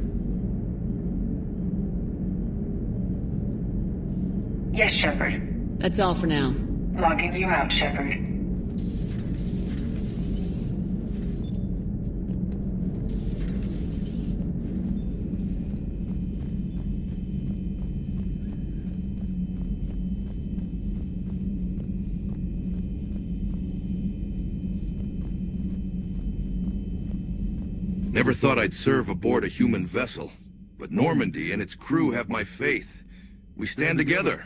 [SPEAKER 23] Yes, Shepard.
[SPEAKER 6] That's all for now.
[SPEAKER 23] Logging you out, Shepard.
[SPEAKER 14] Never thought I'd serve aboard a human vessel, but Normandy and its crew have my faith. We stand together.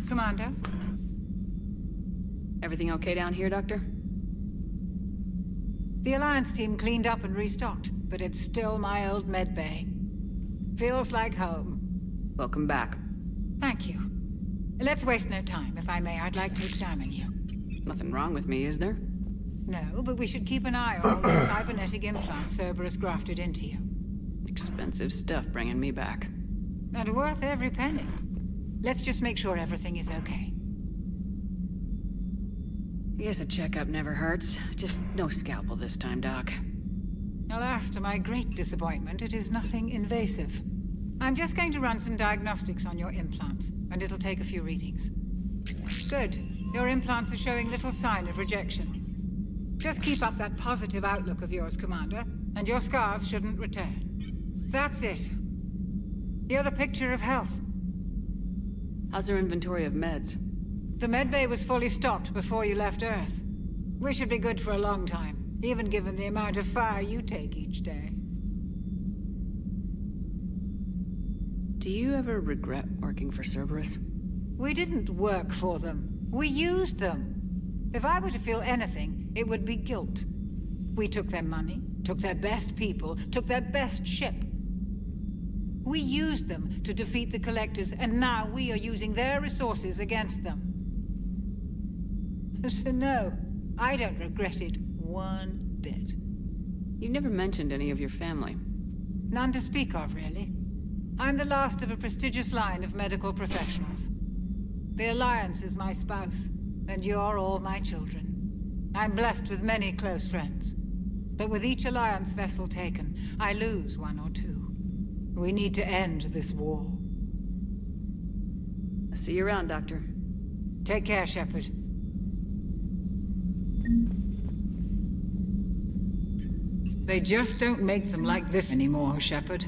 [SPEAKER 19] Commander?
[SPEAKER 6] Everything okay down here, Doctor?
[SPEAKER 19] The Alliance team cleaned up and restocked, but it's still my old medbay. Feels like home.
[SPEAKER 6] Welcome back.
[SPEAKER 19] Thank you. Let's waste no time. If I may, I'd like to examine you.
[SPEAKER 6] Nothing wrong with me, is there?
[SPEAKER 19] No, but we should keep an eye on all the cybernetic implants Cerberus grafted into you.
[SPEAKER 6] Expensive stuff bringing me back.
[SPEAKER 19] And worth every penny. Let's just make sure everything is okay.
[SPEAKER 6] I guess a checkup never hurts. Just no scalpel this time, Doc.
[SPEAKER 19] Alas, to my great disappointment, it is nothing invasive. I'm just going to run some diagnostics on your implants, and it'll take a few readings. Good. Your implants are showing little sign of rejection. Just keep up that positive outlook of yours, Commander, and your scars shouldn't return. That's it. You're the picture of health.
[SPEAKER 6] How's our inventory of meds?
[SPEAKER 19] The medbay was fully stocked before you left Earth. We should be good for a long time, even given the amount of fire you take each day.
[SPEAKER 6] Do you ever regret working for Cerberus?
[SPEAKER 19] We didn't work for them. We used them. If I were to feel anything, it would be guilt. We took their money, took their best people, took their best ship. We used them to defeat the Collectors, and now we are using their resources against them. So no, I don't regret it one bit.
[SPEAKER 6] You never mentioned any of your family.
[SPEAKER 19] None to speak of, really. I'm the last of a prestigious line of medical professionals. The Alliance is my spouse, and you're all my children. I'm blessed with many close friends. But with each Alliance vessel taken, I lose one or two. We need to end this war.
[SPEAKER 6] I'll see you around, Doctor.
[SPEAKER 19] Take care, Shepard. They just don't make them like this anymore, Shepard.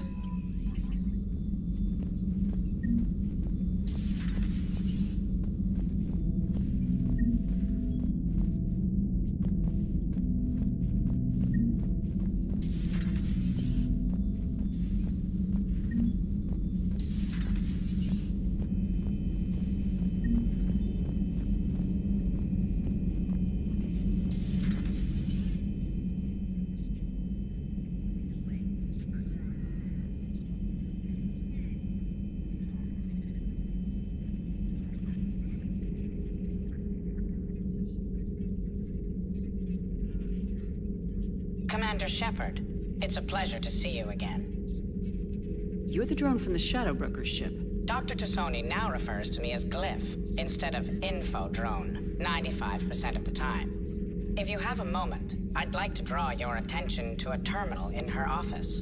[SPEAKER 12] Commander Shepard, it's a pleasure to see you again.
[SPEAKER 6] You're the drone from the Shadow Broker's ship.
[SPEAKER 12] Dr. Tassoni now refers to me as Glyph, instead of Info Drone, 95% of the time. If you have a moment, I'd like to draw your attention to a terminal in her office.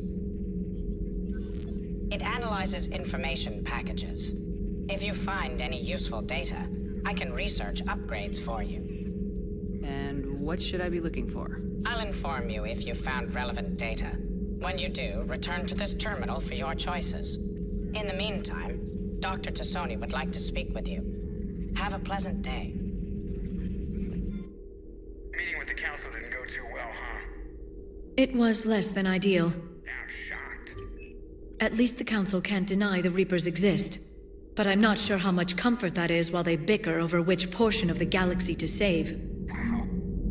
[SPEAKER 12] It analyzes information packages. If you find any useful data, I can research upgrades for you.
[SPEAKER 6] And what should I be looking for?
[SPEAKER 12] I'll inform you if you found relevant data. When you do, return to this terminal for your choices. In the meantime, Dr. Tassoni would like to speak with you. Have a pleasant day.
[SPEAKER 17] Meeting with the council didn't go too well, huh?
[SPEAKER 11] It was less than ideal.
[SPEAKER 17] I'm shocked.
[SPEAKER 11] At least the council can't deny the Reapers exist. But I'm not sure how much comfort that is while they bicker over which portion of the galaxy to save.
[SPEAKER 17] Wow.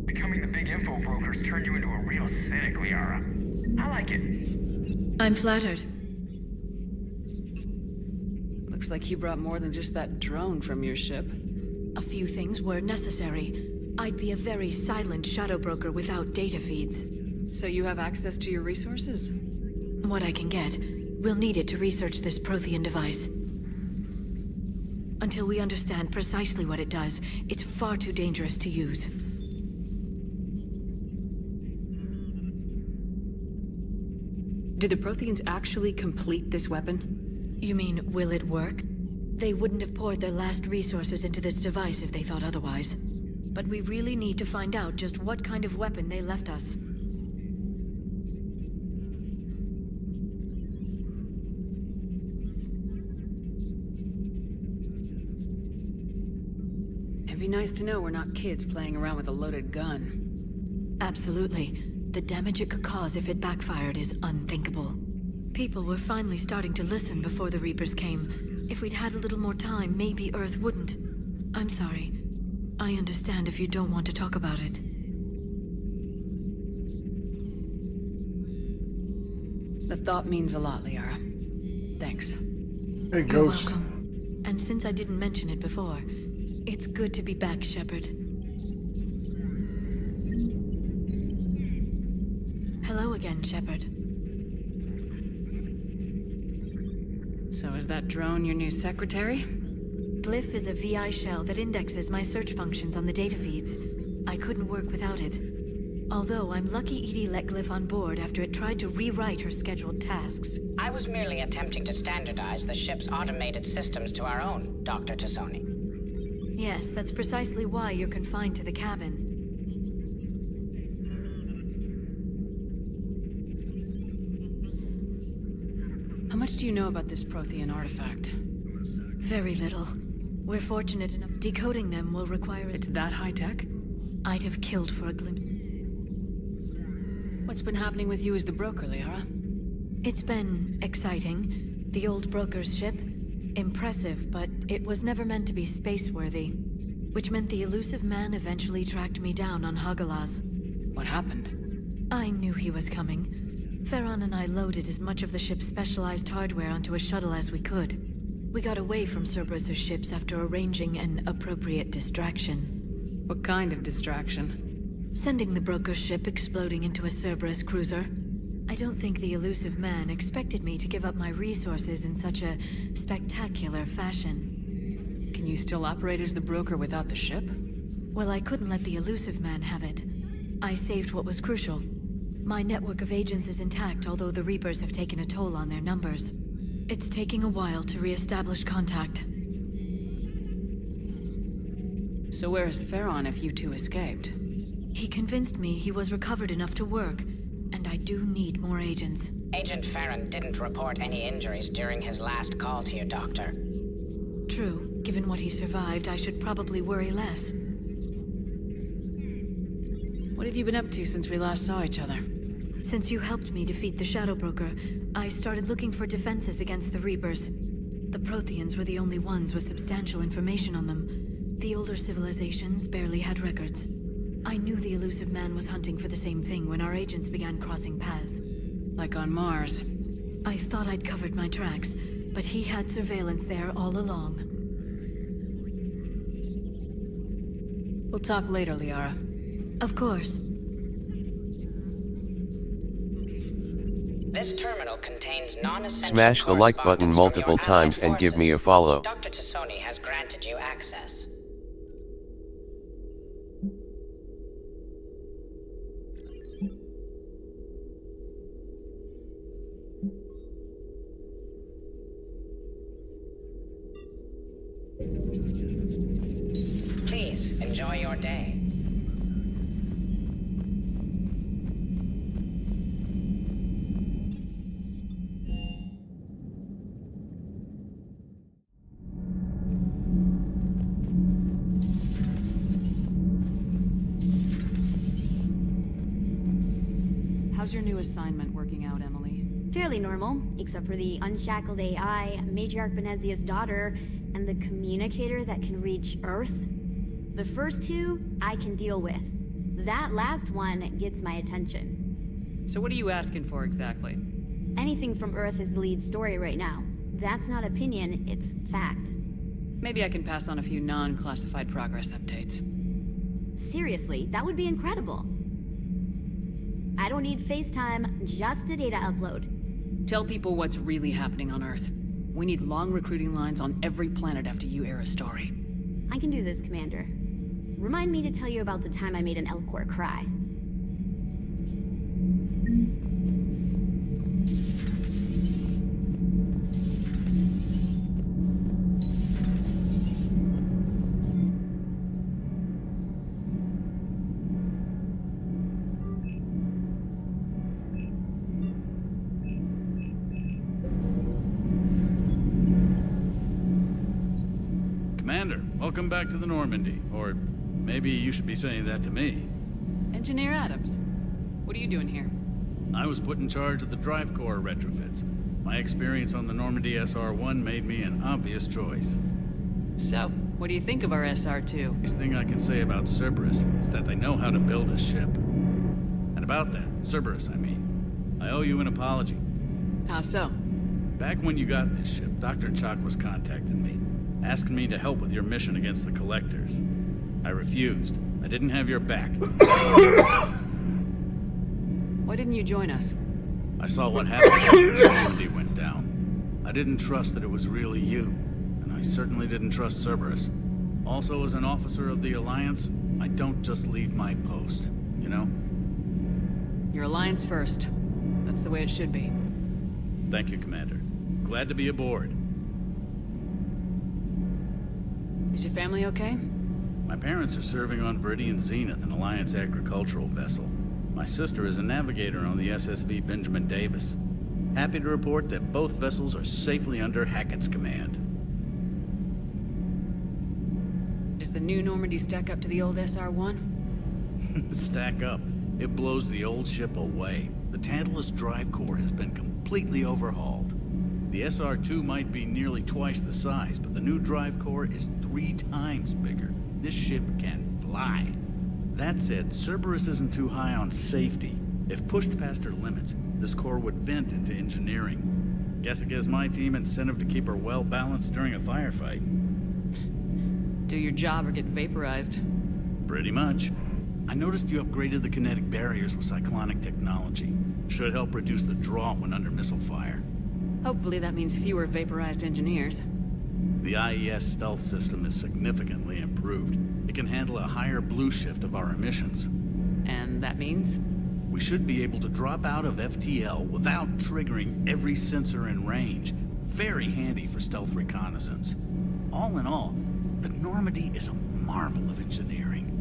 [SPEAKER 17] Becoming the big info brokers turned you into a real cynic, Liara. I like it.
[SPEAKER 11] I'm flattered.
[SPEAKER 6] Looks like you brought more than just that drone from your ship.
[SPEAKER 11] A few things were necessary. I'd be a very silent shadow broker without data feeds.
[SPEAKER 6] So you have access to your resources?
[SPEAKER 11] What I can get. We'll need it to research this Prothean device. Until we understand precisely what it does, it's far too dangerous to use.
[SPEAKER 6] Did the Protheans actually complete this weapon?
[SPEAKER 11] You mean, will it work? They wouldn't have poured their last resources into this device if they thought otherwise. But we really need to find out just what kind of weapon they left us.
[SPEAKER 6] It'd be nice to know we're not kids playing around with a loaded gun.
[SPEAKER 11] Absolutely. The damage it could cause if it backfired is unthinkable. People were finally starting to listen before the Reapers came. If we'd had a little more time, maybe Earth wouldn't. I'm sorry. I understand if you don't want to talk about it.
[SPEAKER 6] The thought means a lot, Liara. Thanks.
[SPEAKER 1] Hey,
[SPEAKER 11] You're
[SPEAKER 1] Ghost.
[SPEAKER 11] welcome. And since I didn't mention it before, it's good to be back, Shepard. Hello again, Shepard.
[SPEAKER 6] So is that drone your new secretary?
[SPEAKER 11] Glyph is a VI shell that indexes my search functions on the data feeds. I couldn't work without it. Although I'm lucky EDI let Glyph on board after it tried to rewrite her scheduled tasks.
[SPEAKER 12] I was merely attempting to standardize the ship's automated systems to our own, Dr. Tassoni.
[SPEAKER 11] Yes, that's precisely why you're confined to the cabin.
[SPEAKER 6] How much do you know about this Prothean artifact?
[SPEAKER 11] Very little. We're fortunate enough. Decoding them will require...
[SPEAKER 6] It's that high-tech?
[SPEAKER 11] I'd have killed for a glimpse.
[SPEAKER 6] What's been happening with you as the broker, Liara?
[SPEAKER 11] It's been exciting. The old broker's ship. Impressive, but it was never meant to be space-worthy. Which meant the elusive man eventually tracked me down on Hagalaz.
[SPEAKER 6] What happened?
[SPEAKER 11] I knew he was coming. Farron and I loaded as much of the ship's specialized hardware onto a shuttle as we could. We got away from Cerberus's ships after arranging an appropriate distraction.
[SPEAKER 6] What kind of distraction?
[SPEAKER 11] Sending the broker's ship exploding into a Cerberus cruiser. I don't think the elusive man expected me to give up my resources in such a spectacular fashion.
[SPEAKER 6] Can you still operate as the broker without the ship?
[SPEAKER 11] Well, I couldn't let the elusive man have it. I saved what was crucial. My network of agents is intact, although the Reapers have taken a toll on their numbers. It's taking a while to re-establish contact.
[SPEAKER 6] So where is Farron if you two escaped?
[SPEAKER 11] He convinced me he was recovered enough to work, and I do need more agents.
[SPEAKER 12] Agent Farron didn't report any injuries during his last call to you, Doctor.
[SPEAKER 11] True. Given what he survived, I should probably worry less.
[SPEAKER 6] What have you been up to since we last saw each other?
[SPEAKER 11] Since you helped me defeat the Shadow Broker, I started looking for defenses against the Reapers. The Protheans were the only ones with substantial information on them. The older civilizations barely had records. I knew the elusive man was hunting for the same thing when our agents began crossing paths.
[SPEAKER 6] Like on Mars.
[SPEAKER 11] I thought I'd covered my tracks, but he had surveillance there all along.
[SPEAKER 6] We'll talk later, Liara.
[SPEAKER 11] Of course.
[SPEAKER 12] This terminal contains non-essential
[SPEAKER 2] Smash the like button
[SPEAKER 12] correspondence
[SPEAKER 2] multiple
[SPEAKER 12] from your
[SPEAKER 2] times
[SPEAKER 12] allied
[SPEAKER 2] and give me a
[SPEAKER 12] forces.
[SPEAKER 2] follow.
[SPEAKER 12] Dr. Tassoni has granted you access. Please, enjoy your day.
[SPEAKER 6] How's your new assignment working out, Emily?
[SPEAKER 16] Fairly normal, except for the unshackled AI, Matriarch Benezia's daughter, and the communicator that can reach Earth. The first two, I can deal with. That last one gets my attention.
[SPEAKER 6] So what are you asking for exactly?
[SPEAKER 16] Anything from Earth is the lead story right now. That's not opinion, it's fact.
[SPEAKER 6] Maybe I can pass on a few non-classified progress updates.
[SPEAKER 16] Seriously, that would be incredible. I don't need FaceTime, just a data upload.
[SPEAKER 6] Tell people what's really happening on Earth. We need long recruiting lines on every planet after you air a story.
[SPEAKER 16] I can do this, Commander. Remind me to tell you about the time I made an Elcor cry.
[SPEAKER 18] Commander, welcome back to the Normandy. Or maybe you should be saying that to me.
[SPEAKER 6] Engineer Adams, what are you doing here?
[SPEAKER 18] I was put in charge of the drive core retrofits. My experience on the Normandy SR-1 made me an obvious choice.
[SPEAKER 6] So, what do you think of our SR-2?
[SPEAKER 18] The thing I can say about Cerberus is that they know how to build a ship. And about that, Cerberus, I mean, I owe you an apology.
[SPEAKER 6] How so?
[SPEAKER 18] Back when you got this ship, Dr. Chalk was contacting me, asking me to help with your mission against the Collectors. I refused. I didn't have your back.
[SPEAKER 6] Why didn't you join us?
[SPEAKER 18] I saw what happened when Normandy went down. I didn't trust that it was really you, and I certainly didn't trust Cerberus. Also, as an officer of the Alliance, I don't just leave my post, you know?
[SPEAKER 6] Your Alliance first. That's the way it should be.
[SPEAKER 18] Thank you, Commander. Glad to be aboard.
[SPEAKER 6] Is your family okay?
[SPEAKER 18] My parents are serving on Viridian Zenith, an Alliance agricultural vessel. My sister is a navigator on the SSV Benjamin Davis. Happy to report that both vessels are safely under Hackett's command.
[SPEAKER 6] Does the new Normandy stack up to the old SR-1?
[SPEAKER 18] Stack up. It blows the old ship away. The Tantalus drive core has been completely overhauled. The SR-2 might be nearly twice the size, but the new drive core is 3 times bigger. This ship can fly. That said, Cerberus isn't too high on safety. If pushed past her limits, this core would vent into engineering. Guess it gives my team incentive to keep her well balanced during a firefight.
[SPEAKER 6] Do your job or get vaporized.
[SPEAKER 18] Pretty much. I noticed you upgraded the kinetic barriers with cyclonic technology. Should help reduce the draw when under missile fire.
[SPEAKER 6] Hopefully that means fewer vaporized engineers.
[SPEAKER 18] The IES stealth system is significantly improved. It can handle a higher blue shift of our emissions.
[SPEAKER 6] And that means?
[SPEAKER 18] We should be able to drop out of FTL without triggering every sensor in range. Very handy for stealth reconnaissance. All in all, the Normandy is a marvel of engineering.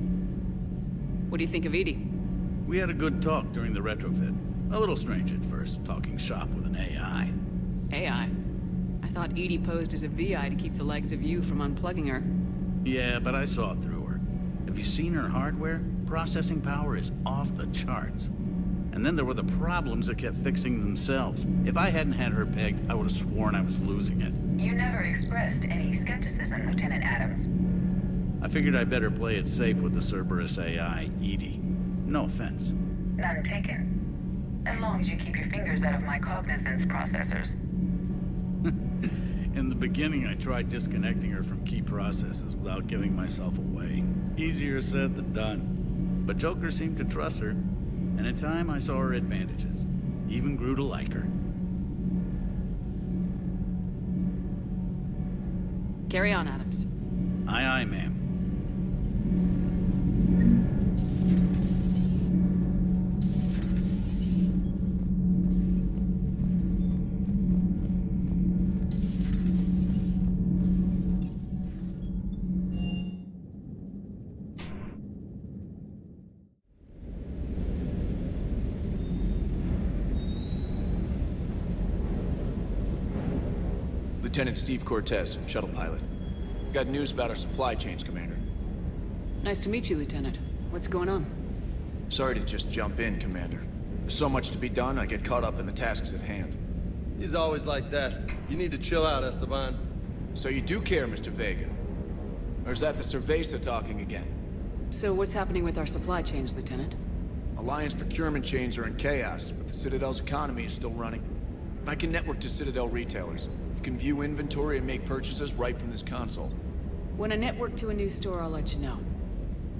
[SPEAKER 6] What do you think of Edie?
[SPEAKER 18] We had a good talk during the retrofit. A little strange at first, talking shop with an AI.
[SPEAKER 6] AI? I thought Edie posed as a VI to keep the likes of you from unplugging her.
[SPEAKER 18] Yeah, but I saw through her. Have you seen her hardware? Processing power is off the charts. And then there were the problems that kept fixing themselves. If I hadn't had her pegged, I would have sworn I was losing it.
[SPEAKER 23] You never expressed any skepticism, Lieutenant Adams.
[SPEAKER 18] I figured I'd better play it safe with the Cerberus AI, Edie. No offense.
[SPEAKER 23] None taken. As long as you keep your fingers out of my cognizance processors.
[SPEAKER 18] In the beginning, I tried disconnecting her from key processes without giving myself away. Easier said than done. But Joker seemed to trust her, and in time I saw her advantages. Even grew to like her.
[SPEAKER 6] Carry on, Adams.
[SPEAKER 18] Aye, aye, ma'am.
[SPEAKER 10] Lieutenant Steve Cortez, shuttle pilot. Got news about our supply chains, Commander.
[SPEAKER 6] Nice to meet you, Lieutenant. What's going on?
[SPEAKER 10] Sorry to just jump in, Commander. There's so much to be done, I get caught up in the tasks at hand.
[SPEAKER 3] He's always like that. You need to chill out, Esteban.
[SPEAKER 10] So you do care, Mr. Vega? Or is that the Cerveza talking again?
[SPEAKER 6] So what's happening with our supply chains, Lieutenant?
[SPEAKER 10] Alliance procurement chains are in chaos, but the Citadel's economy is still running. I can network to Citadel retailers. You can view inventory and make purchases right from this console.
[SPEAKER 6] When I network to a new store, I'll let you know.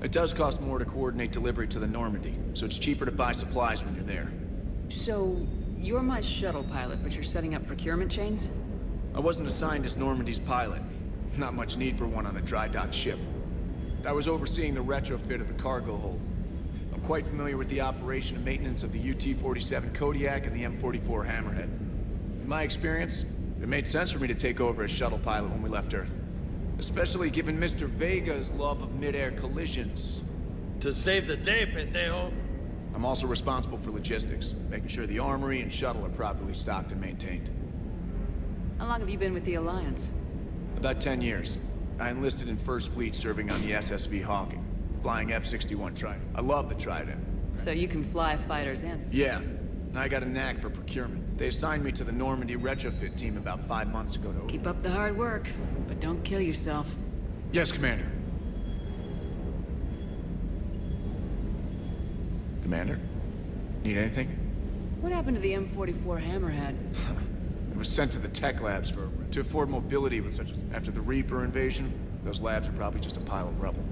[SPEAKER 10] It does cost more to coordinate delivery to the Normandy, so it's cheaper to buy supplies when you're there.
[SPEAKER 6] So, you're my shuttle pilot, but you're setting up procurement chains?
[SPEAKER 10] I wasn't assigned as Normandy's pilot. Not much need for one on a dry dock ship. I was overseeing the retrofit of the cargo hold. I'm quite familiar with the operation and maintenance of the UT-47 Kodiak and the M44 Hammerhead. In my experience, it made sense for me to take over as shuttle pilot when we left Earth. Especially given Mr. Vega's love of mid-air collisions.
[SPEAKER 3] To save the day, pendejo.
[SPEAKER 10] I'm also responsible for logistics, making sure the armory and shuttle are properly stocked and maintained.
[SPEAKER 6] How long have you been with the Alliance?
[SPEAKER 10] About 10 years. I enlisted in First Fleet serving on the SSV Hawking, flying F-61 Trident. I love the Trident.
[SPEAKER 6] So you can fly fighters in?
[SPEAKER 10] Yeah. I got a knack for procurement. They assigned me to the Normandy retrofit team about 5 months ago to...
[SPEAKER 6] Keep up the hard work, but don't kill yourself.
[SPEAKER 10] Yes, Commander. Commander? Need anything?
[SPEAKER 6] What happened to the M44 Hammerhead?
[SPEAKER 10] It was sent to the tech labs to afford mobility with such as... After the Reaper invasion, those labs are probably just a pile of rubble.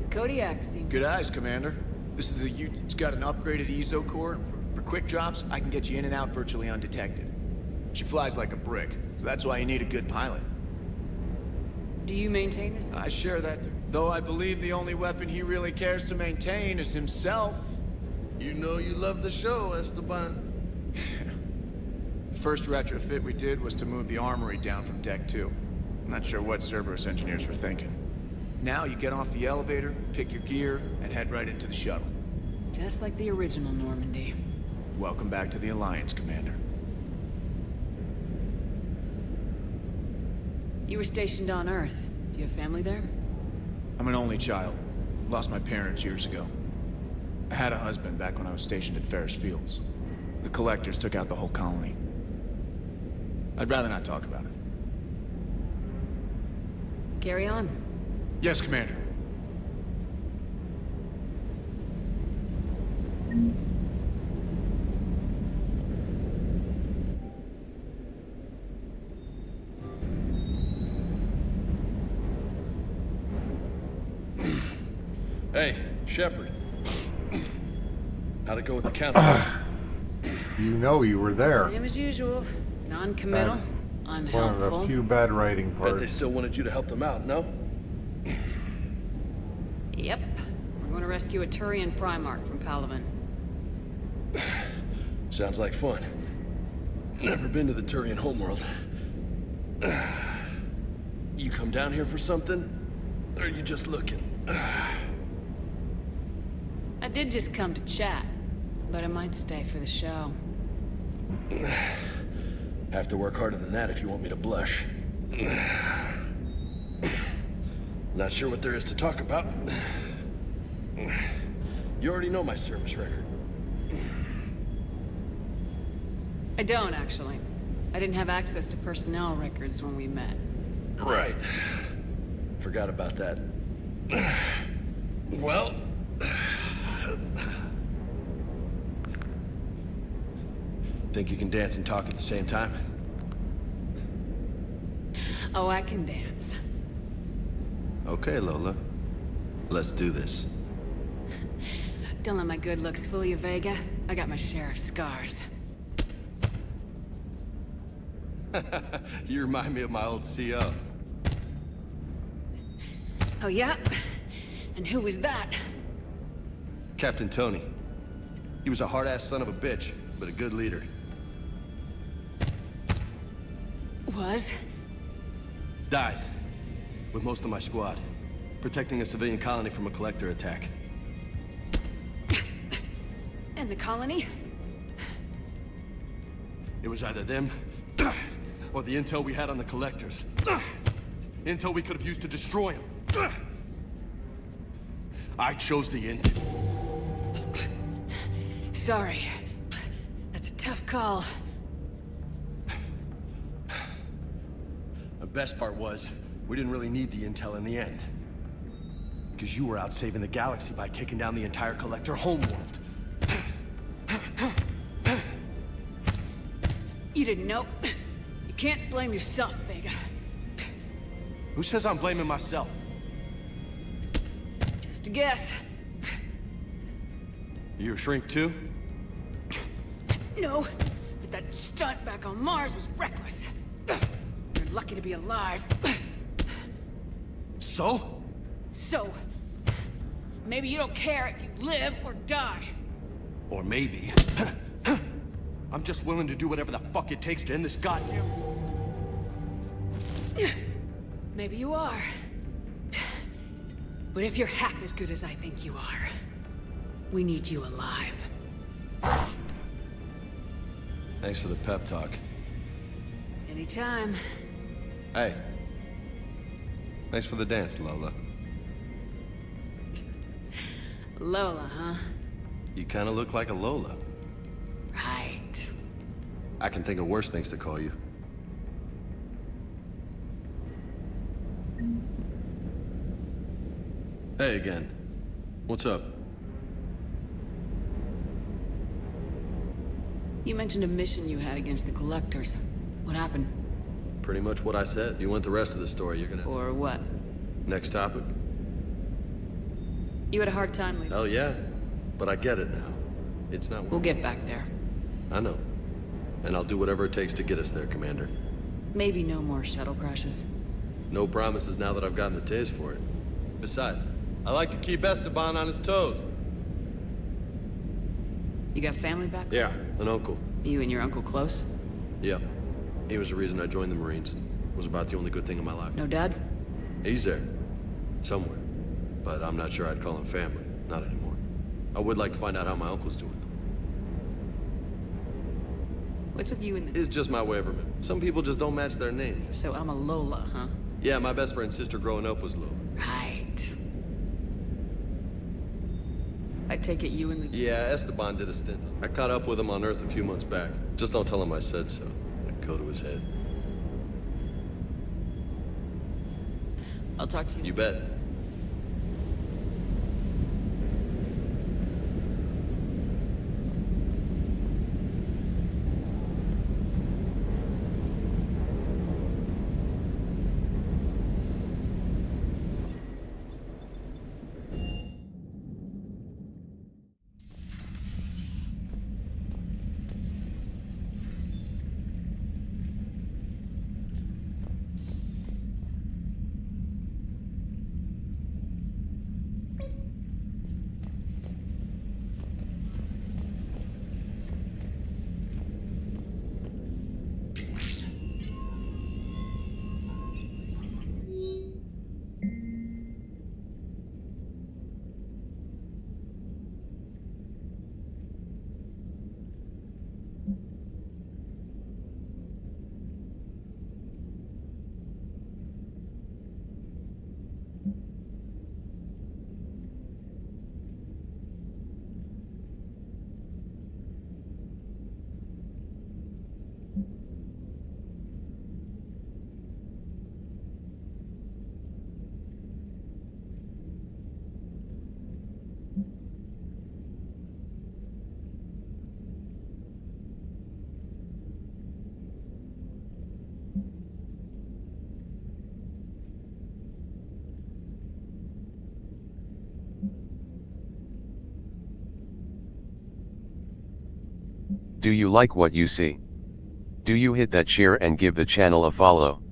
[SPEAKER 6] The Kodiak seemed...
[SPEAKER 10] Good eyes, Commander. This is the It's got an upgraded EZO core. For quick drops, I can get you in and out virtually undetected. She flies like a brick, so that's why you need a good pilot.
[SPEAKER 6] Do you maintain this?
[SPEAKER 10] I share that, though I believe the only weapon he really cares to maintain is himself.
[SPEAKER 3] You know you love the show, Esteban.
[SPEAKER 10] The first retrofit we did was to move the armory down from Deck 2. I'm not sure what Cerberus engineers were thinking. Now you get off the elevator, pick your gear, and head right into the shuttle.
[SPEAKER 6] Just like the original Normandy.
[SPEAKER 10] Welcome back to the Alliance, Commander.
[SPEAKER 6] You were stationed on Earth. Do you have family there?
[SPEAKER 10] I'm an only child. Lost my parents years ago. I had a husband back when I was stationed at Ferris Fields. The collectors took out the whole colony. I'd rather not talk about it.
[SPEAKER 6] Carry on.
[SPEAKER 10] Yes, Commander.
[SPEAKER 3] Hey, Shepard. How'd it go with the council?
[SPEAKER 1] You know you were there.
[SPEAKER 6] Same as usual. Non-committal,
[SPEAKER 1] One
[SPEAKER 6] unhelpful.
[SPEAKER 1] of a few bad writing parts.
[SPEAKER 3] Bet they still wanted you to help them out, no?
[SPEAKER 6] Yep. We're going to rescue a Turian Primarch from Palaven.
[SPEAKER 3] Sounds like fun. Never been to the Turian homeworld. You come down here for something? Or are you just looking?
[SPEAKER 6] I did just come to chat, but I might stay for the show.
[SPEAKER 3] Have to work harder than that if you want me to blush. Not sure what there is to talk about. You already know my service record.
[SPEAKER 6] I don't, actually. I didn't have access to personnel records when we met.
[SPEAKER 3] Right. Forgot about that. Well... Think you can dance and talk at the same time?
[SPEAKER 6] Oh, I can dance.
[SPEAKER 3] Okay, Lola. Let's do this.
[SPEAKER 6] Don't let my good looks fool you, Vega. I got my share of scars.
[SPEAKER 3] You remind me of my old CO.
[SPEAKER 6] Oh, yeah? And who was that?
[SPEAKER 3] Captain Tony. He was a hard-ass son of a bitch, but a good leader.
[SPEAKER 6] Was?
[SPEAKER 3] Died. With most of my squad. Protecting a civilian colony from a collector attack.
[SPEAKER 6] And the colony?
[SPEAKER 3] It was either them, or the intel we had on the collectors. Intel we could have used to destroy them. I chose the intel.
[SPEAKER 6] Sorry. That's a tough call.
[SPEAKER 3] The best part was, we didn't really need the intel in the end. Because you were out saving the galaxy by taking down the entire collector homeworld.
[SPEAKER 6] You didn't know. You can't blame yourself, Vega.
[SPEAKER 3] Who says I'm blaming myself?
[SPEAKER 6] Just a guess.
[SPEAKER 3] You a shrink too?
[SPEAKER 6] No, but that stunt back on Mars was reckless. You're lucky to be alive.
[SPEAKER 3] So?
[SPEAKER 6] So, maybe you don't care if you live or die.
[SPEAKER 3] Or maybe... I'm just willing to do whatever the fuck it takes to end this goddamn...
[SPEAKER 6] Maybe you are. But if you're half as good as I think you are, we need you alive.
[SPEAKER 3] Thanks for the pep talk.
[SPEAKER 6] Anytime.
[SPEAKER 3] Hey. Thanks for the dance, Lola.
[SPEAKER 6] Lola, huh?
[SPEAKER 3] You kinda look like a Lola.
[SPEAKER 6] Right.
[SPEAKER 3] I can think of worse things to call you. Hey again. What's up?
[SPEAKER 6] You mentioned a mission you had against the Collectors. What happened?
[SPEAKER 3] Pretty much what I said. You want the rest of the story, you're gonna...
[SPEAKER 6] Or what?
[SPEAKER 3] Next topic.
[SPEAKER 6] You had a hard time leaving.
[SPEAKER 3] Hell yeah. But I get it now. It's not...
[SPEAKER 6] We'll get back there.
[SPEAKER 3] I know. And I'll do whatever it takes to get us there, Commander.
[SPEAKER 6] Maybe no more shuttle crashes.
[SPEAKER 3] No promises now that I've gotten the taste for it. Besides, I like to keep Esteban on his toes.
[SPEAKER 6] You got family back?
[SPEAKER 3] Yeah, an uncle.
[SPEAKER 6] You and your uncle close?
[SPEAKER 3] Yep. He was the reason I joined the Marines. It was about the only good thing in my life.
[SPEAKER 6] No dad?
[SPEAKER 3] He's there. Somewhere. But I'm not sure I'd call him family. Not anymore. I would like to find out how my uncle's doing.
[SPEAKER 6] What's with you and the...
[SPEAKER 3] It's just my way of remembering. Some people just don't match their names.
[SPEAKER 6] So I'm a Lola, huh?
[SPEAKER 3] Yeah, my best friend's sister growing up was Lola.
[SPEAKER 6] Right. I take it you and the...
[SPEAKER 3] Yeah, Esteban did a stint. I caught up with him on Earth a few months back. Just don't tell him I said so. It'd go to his head.
[SPEAKER 6] I'll talk to you.
[SPEAKER 3] You bet.
[SPEAKER 2] Do you like what you see? Do you hit that share and give the channel a follow?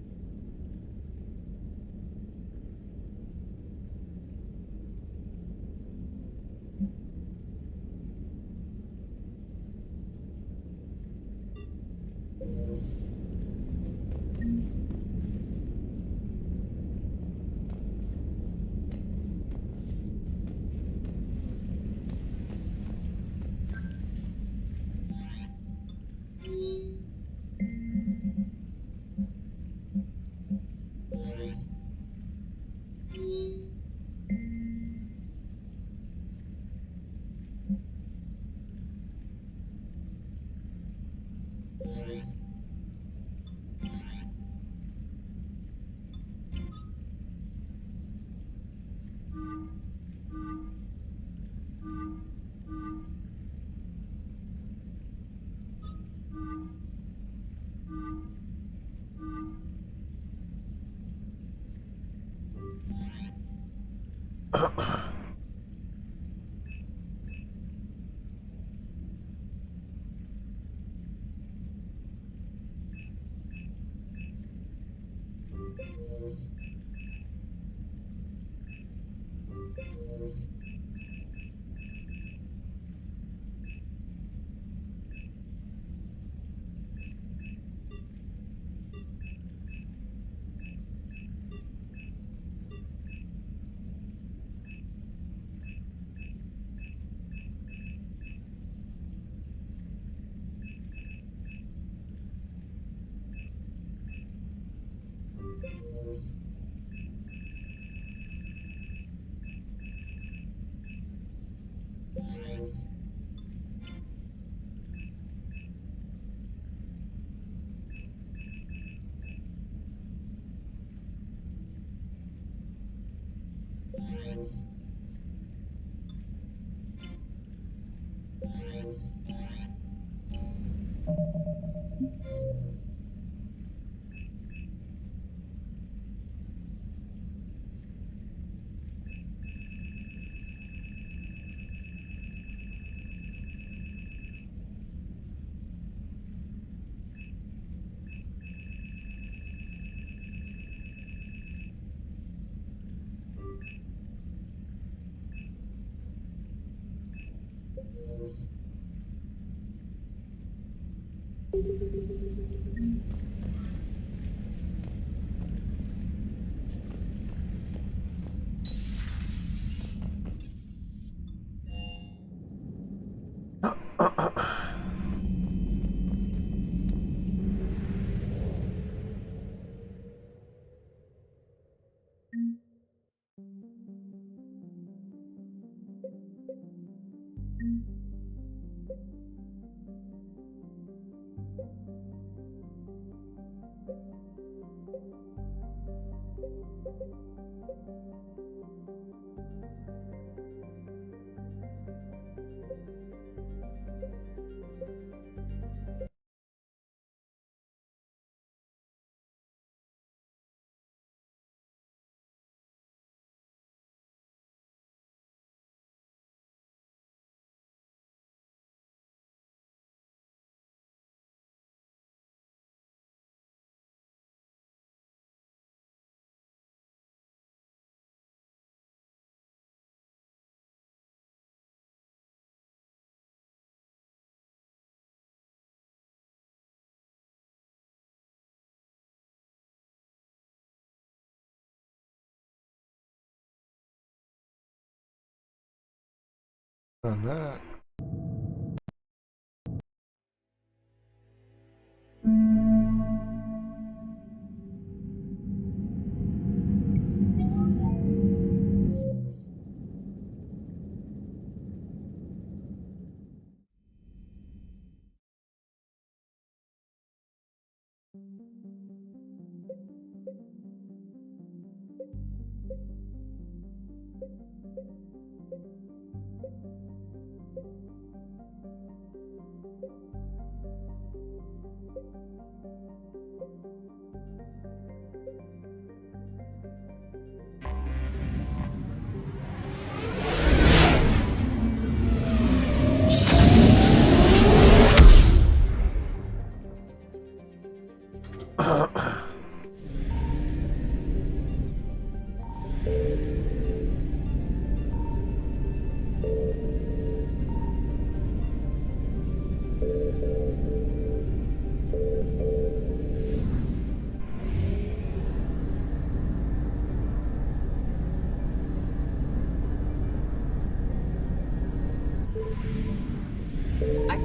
[SPEAKER 1] On that.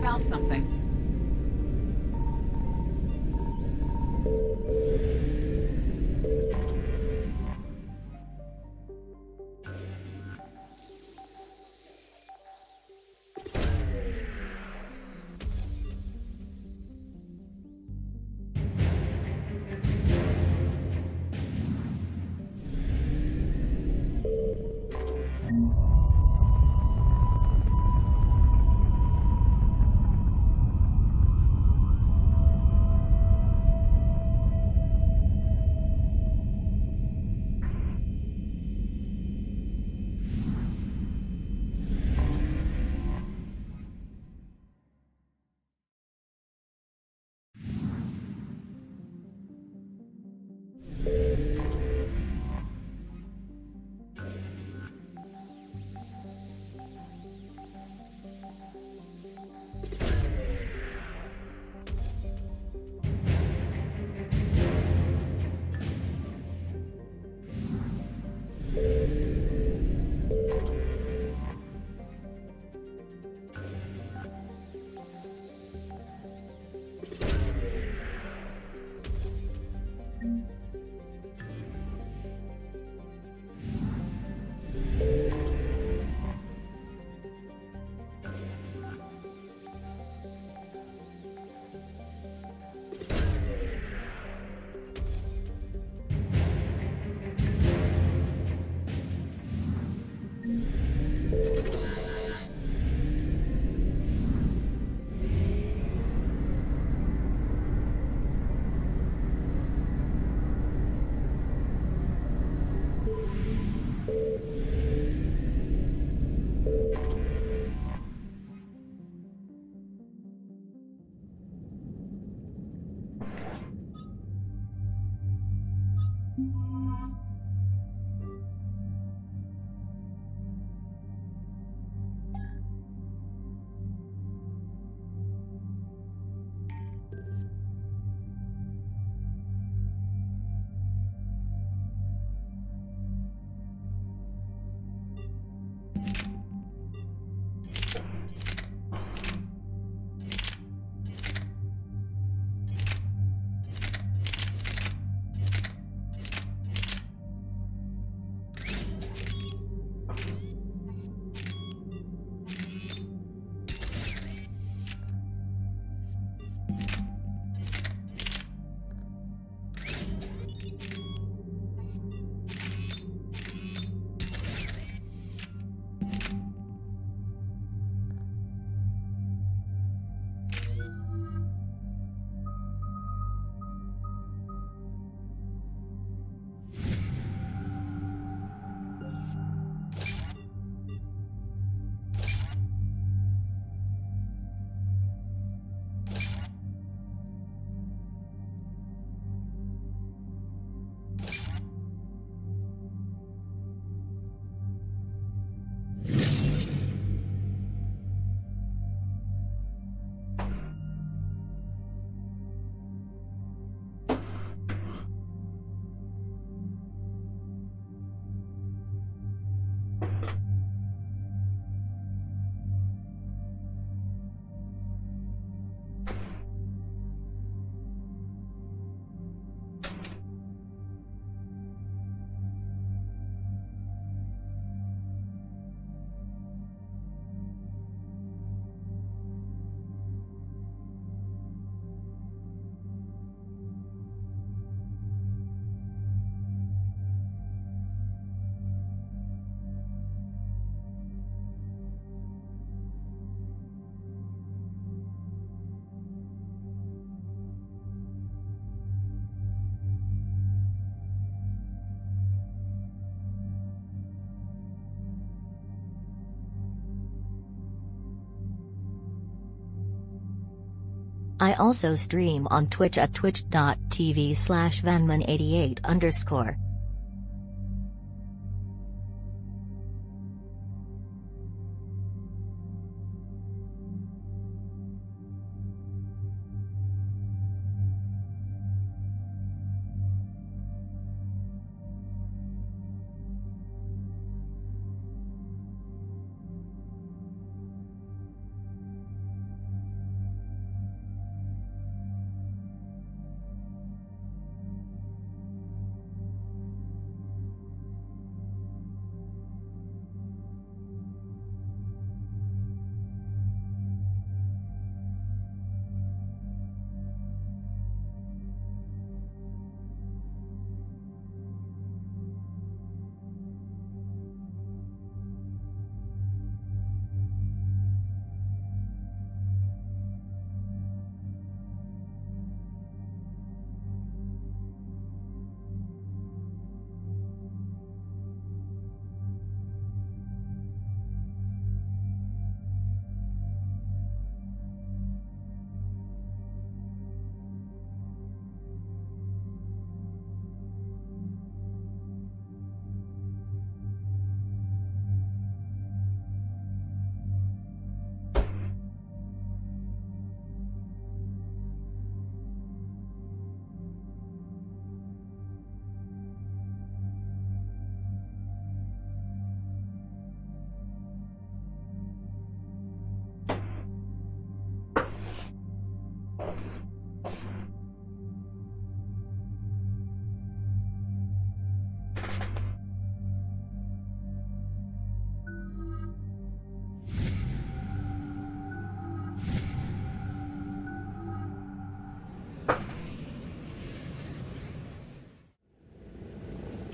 [SPEAKER 6] found something.
[SPEAKER 20] I also stream on Twitch at twitch.tv/vanman88_.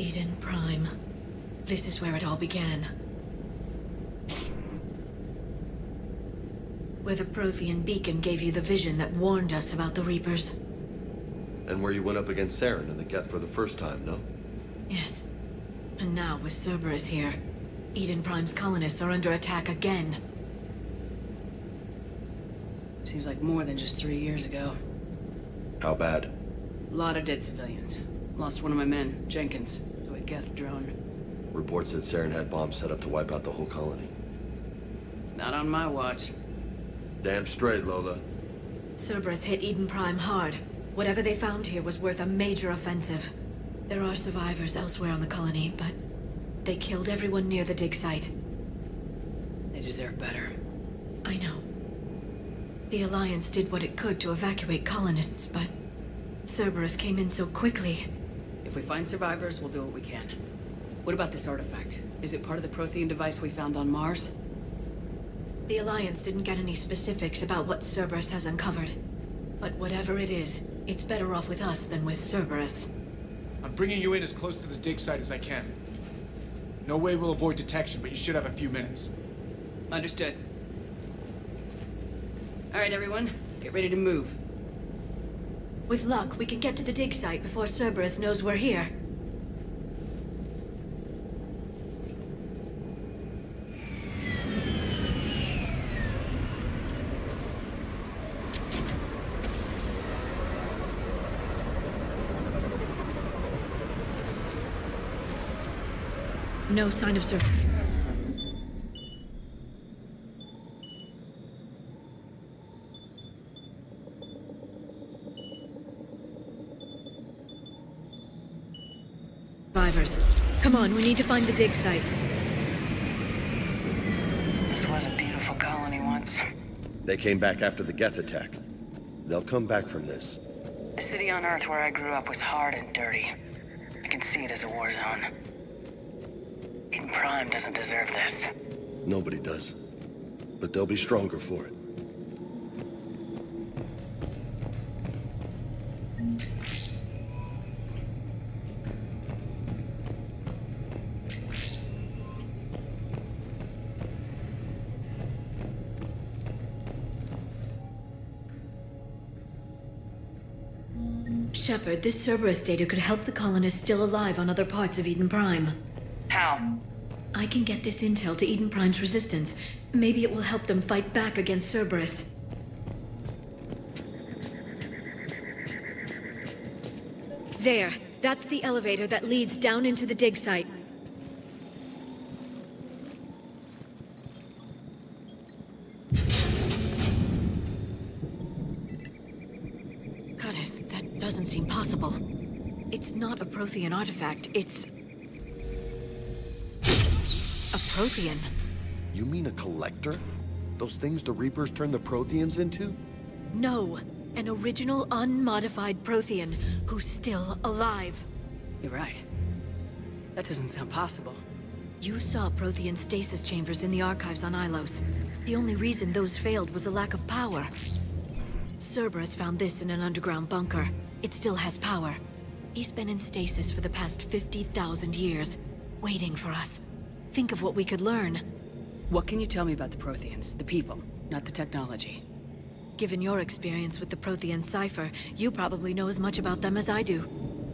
[SPEAKER 11] Eden Prime. This is where it all began. Where the Prothean beacon gave you the vision that warned us about the Reapers.
[SPEAKER 3] And where you went up against Saren and the Geth for the first time, no?
[SPEAKER 11] Yes. And now, with Cerberus here, Eden Prime's colonists are under attack again.
[SPEAKER 6] Seems like more than just 3 years ago.
[SPEAKER 3] How bad?
[SPEAKER 6] A lot of dead civilians. Lost one of my men, Jenkins, to a Geth drone.
[SPEAKER 3] Reports said Saren had bombs set up to wipe out the whole colony.
[SPEAKER 6] Not on my watch.
[SPEAKER 3] Damn straight, Lola.
[SPEAKER 11] Cerberus hit Eden Prime hard. Whatever they found here was worth a major offensive. There are survivors elsewhere on the colony, but they killed everyone near the dig site.
[SPEAKER 6] They deserve better.
[SPEAKER 11] I know. The Alliance did what it could to evacuate colonists, but Cerberus came in so quickly.
[SPEAKER 6] If we find survivors, we'll do what we can. What about this artifact? Is it part of the Prothean device we found on Mars?
[SPEAKER 11] The Alliance didn't get any specifics about what Cerberus has uncovered. But whatever it is, it's better off with us than with Cerberus.
[SPEAKER 10] I'm bringing you in as close to the dig site as I can. No way we'll avoid detection, but you should have a few minutes.
[SPEAKER 6] Understood. All right, everyone. Get ready to move.
[SPEAKER 11] With luck, we can get to the dig site before Cerberus knows we're here. No sign of Cerberus. Survivors. Come on, we need to find the dig site.
[SPEAKER 12] This was a beautiful colony once.
[SPEAKER 3] They came back after the Geth attack. They'll come back from this.
[SPEAKER 12] The city on Earth where I grew up was hard and dirty. I can see it as a war zone. Eden Prime doesn't deserve this.
[SPEAKER 3] Nobody does. But they'll be stronger for it.
[SPEAKER 11] Shepard, this Cerberus data could help the colonists still alive on other parts of Eden Prime.
[SPEAKER 12] How?
[SPEAKER 11] I can get this intel to Eden Prime's resistance. Maybe it will help them fight back against Cerberus. There. That's the elevator that leads down into the dig site. Goddess, that doesn't seem possible. It's not a Prothean artifact, it's a Prothean.
[SPEAKER 3] You mean a collector? Those things the Reapers turned the Protheans into?
[SPEAKER 11] No, an original unmodified Prothean who's still alive.
[SPEAKER 6] You're right. That doesn't sound possible.
[SPEAKER 11] You saw Prothean stasis chambers in the archives on Ilos. The only reason those failed was a lack of power. Cerberus found this in an underground bunker. It still has power. He's been in stasis for the past 50,000 years, waiting for us. Think of what we could learn.
[SPEAKER 6] What can you tell me about the Protheans? The people, not the technology.
[SPEAKER 11] Given your experience with the Prothean cipher, you probably know as much about them as I do.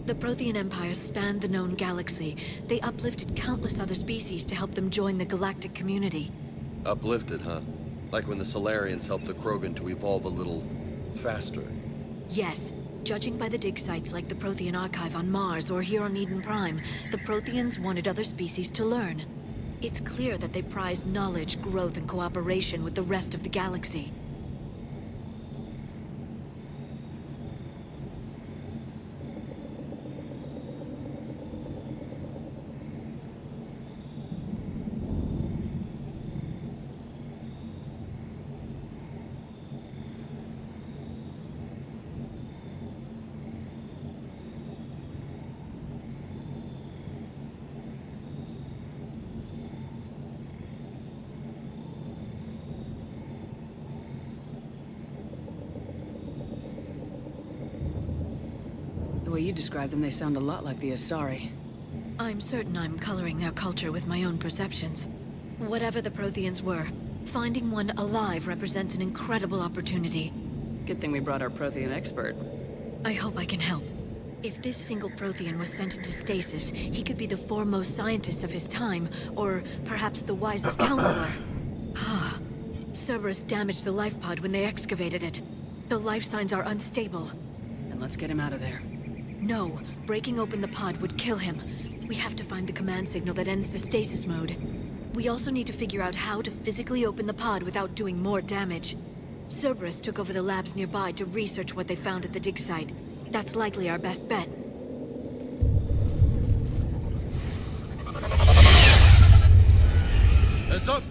[SPEAKER 11] The Prothean Empire spanned the known galaxy. They uplifted countless other species to help them join the galactic community.
[SPEAKER 3] Uplifted, huh? Like when the Solarians helped the Krogan to evolve a little faster.
[SPEAKER 11] Yes. Judging by the dig sites like the Prothean Archive on Mars or here on Eden Prime, the Protheans wanted other species to learn. It's clear that they prize knowledge, growth, and cooperation with the rest of the galaxy.
[SPEAKER 6] The way you describe them, they sound a lot like the Asari.
[SPEAKER 11] I'm certain I'm coloring their culture with my own perceptions. Whatever the Protheans were, finding one alive represents an incredible opportunity.
[SPEAKER 6] Good thing we brought our Prothean expert.
[SPEAKER 11] I hope I can help. If this single Prothean was sent into stasis, he could be the foremost scientist of his time, or perhaps the wisest counselor. Cerberus damaged the life pod when they excavated it. The life signs are unstable.
[SPEAKER 6] Then let's get him out of there.
[SPEAKER 11] No, breaking open the pod would kill him. We have to find the command signal that ends the stasis mode. We also need to figure out how to physically open the pod without doing more damage. Cerberus took over the labs nearby to research what they found at the dig site. That's likely our best bet.
[SPEAKER 8] Heads up!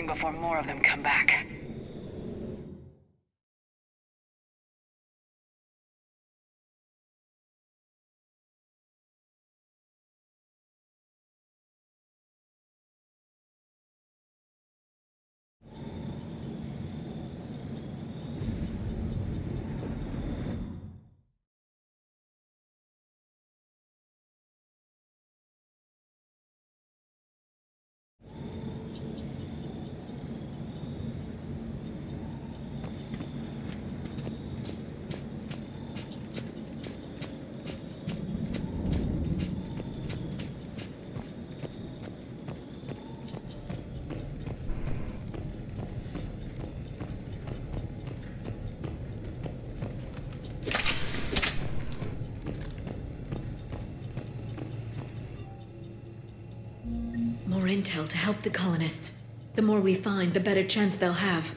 [SPEAKER 6] Before more of them come back.
[SPEAKER 11] More intel to help the colonists. The more we find, the better chance they'll have.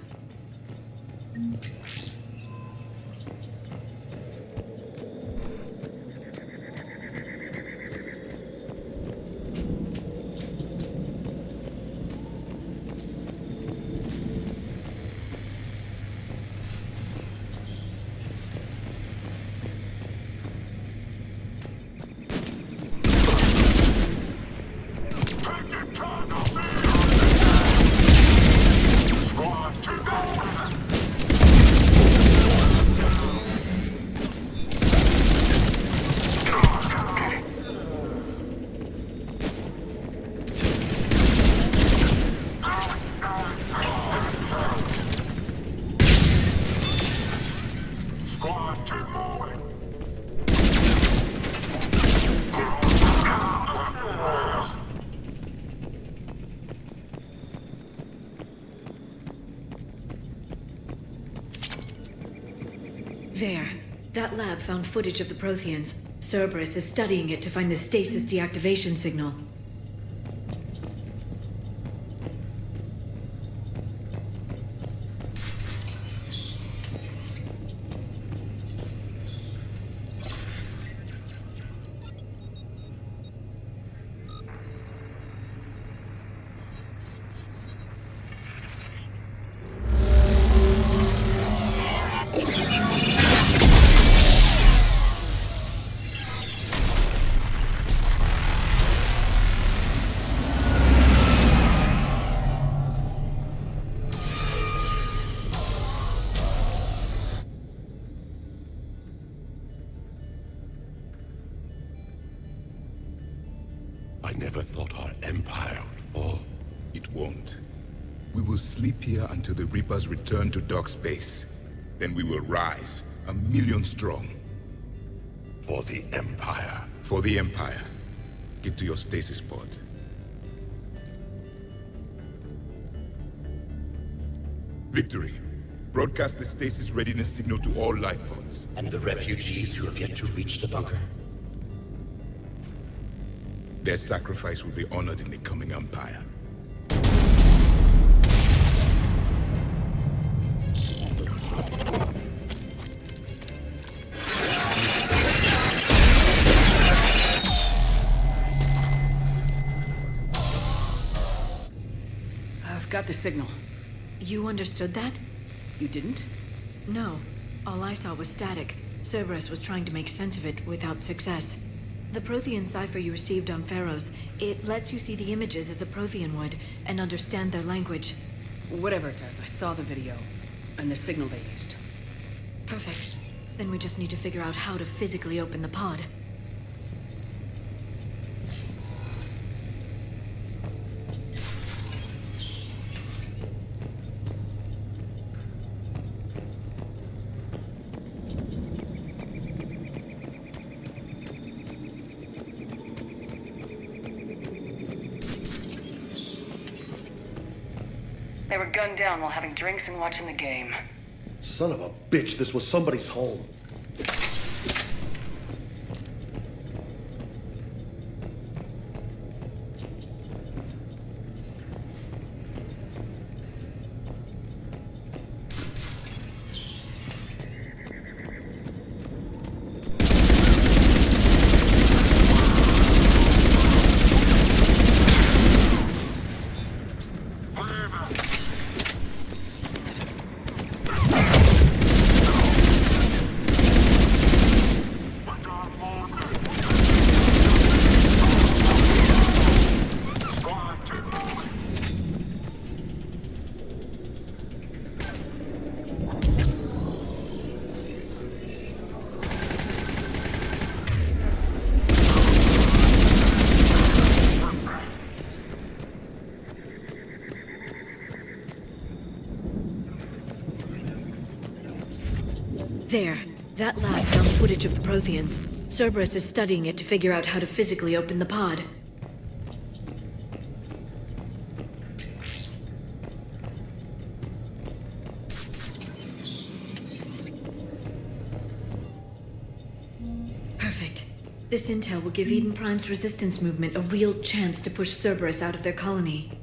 [SPEAKER 11] There. That lab found footage of the Protheans. Cerberus is studying it to find the stasis deactivation signal.
[SPEAKER 21] I never thought our empire would fall. It won't. We will sleep here until the Reapers return to dock space. Then we will rise, 1,000,000 strong. For the Empire. For the Empire. Get to your stasis pod. Victory. Broadcast the stasis readiness signal to all life pods.
[SPEAKER 17] And the refugees who have yet to reach the bunker?
[SPEAKER 21] Their sacrifice will be honored in the coming Empire.
[SPEAKER 6] got the signal.
[SPEAKER 11] You understood that?
[SPEAKER 6] You didn't?
[SPEAKER 11] No. All I saw was static. Cerberus was trying to make sense of it without success. The Prothean cipher you received on Pharaohs, it lets you see the images as a Prothean would, and understand their language.
[SPEAKER 6] Whatever it does, I saw the video, and the signal they used.
[SPEAKER 11] Perfect. Then we just need to figure out how to physically open the pod.
[SPEAKER 6] They were gunned down while having drinks and watching the game.
[SPEAKER 3] Son of a bitch, this was somebody's home.
[SPEAKER 11] There. That lab found footage of the Protheans. Cerberus is studying it to figure out how to physically open the pod. Perfect. This intel will give Eden Prime's resistance movement a real chance to push Cerberus out of their colony.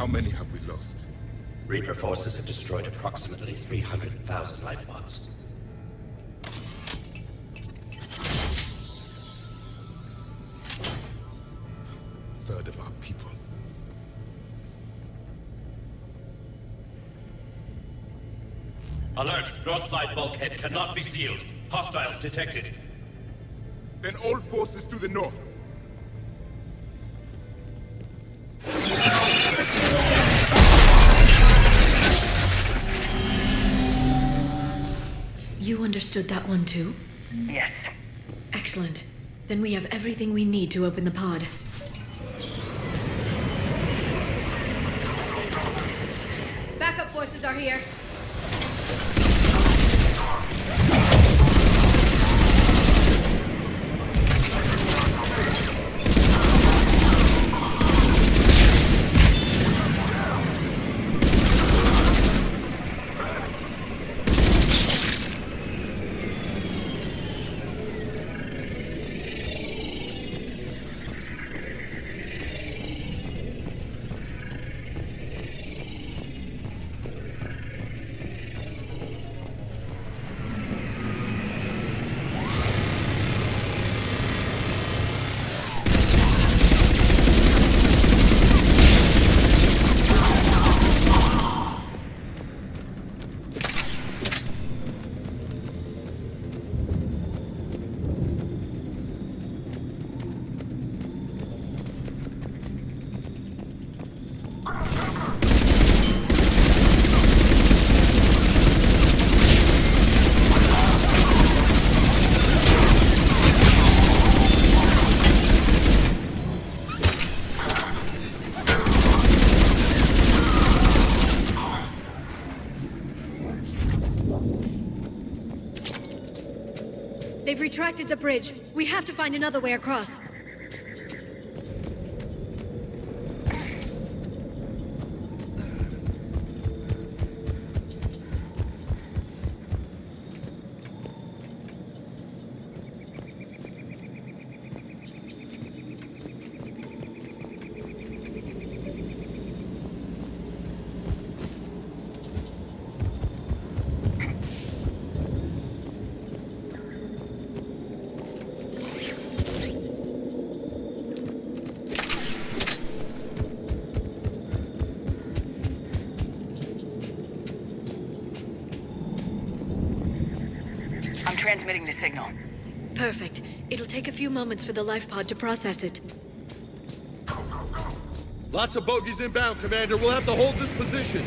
[SPEAKER 21] How many have we lost?
[SPEAKER 4] Reaper forces have destroyed approximately 300,000 life pods.
[SPEAKER 21] Third of our people.
[SPEAKER 4] Alert! Broadside bulkhead cannot be sealed. Hostiles detected.
[SPEAKER 21] Then all forces to the north.
[SPEAKER 11] You understood that one too?
[SPEAKER 6] Yes.
[SPEAKER 11] Excellent. Then we have everything we need to open the pod.
[SPEAKER 9] Backup forces are here.
[SPEAKER 11] They've retracted the bridge. We have to find another way across.
[SPEAKER 6] I'm transmitting the signal.
[SPEAKER 11] Perfect. It'll take a few moments for the life pod to process it.
[SPEAKER 3] Lots of bogies inbound, Commander. We'll have to hold this position.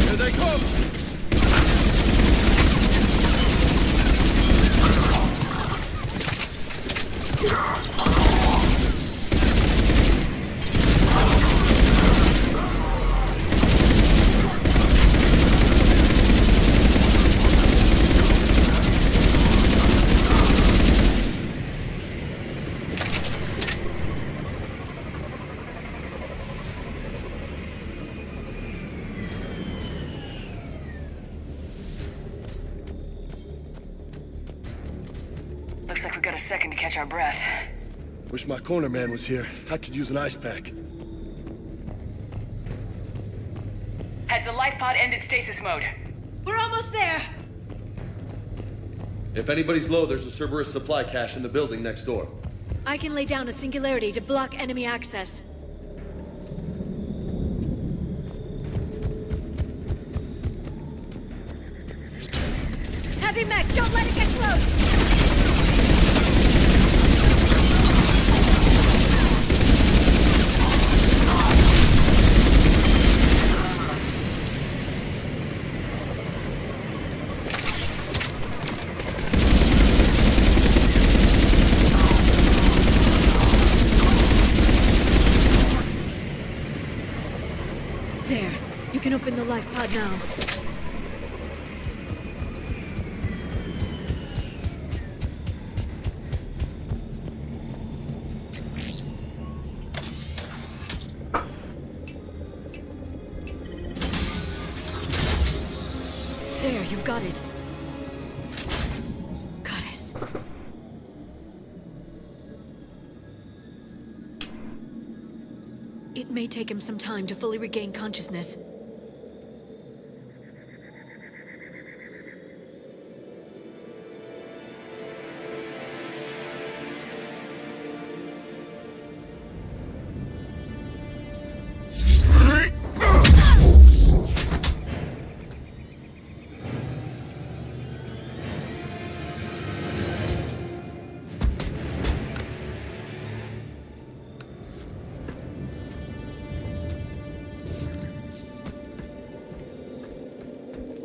[SPEAKER 3] Here they come!
[SPEAKER 6] Looks like we've got a second to catch our breath.
[SPEAKER 3] Wish my corner man was here. I could use an ice pack.
[SPEAKER 6] Has the life pod ended stasis mode?
[SPEAKER 11] We're almost there!
[SPEAKER 3] If anybody's low, there's a Cerberus supply cache in the building next door.
[SPEAKER 11] I can lay down a singularity to block enemy access. Heavy mech, don't let it get close! There. You can open the life pod now. There, you've got it. Goddess. It may take him some time to fully regain consciousness.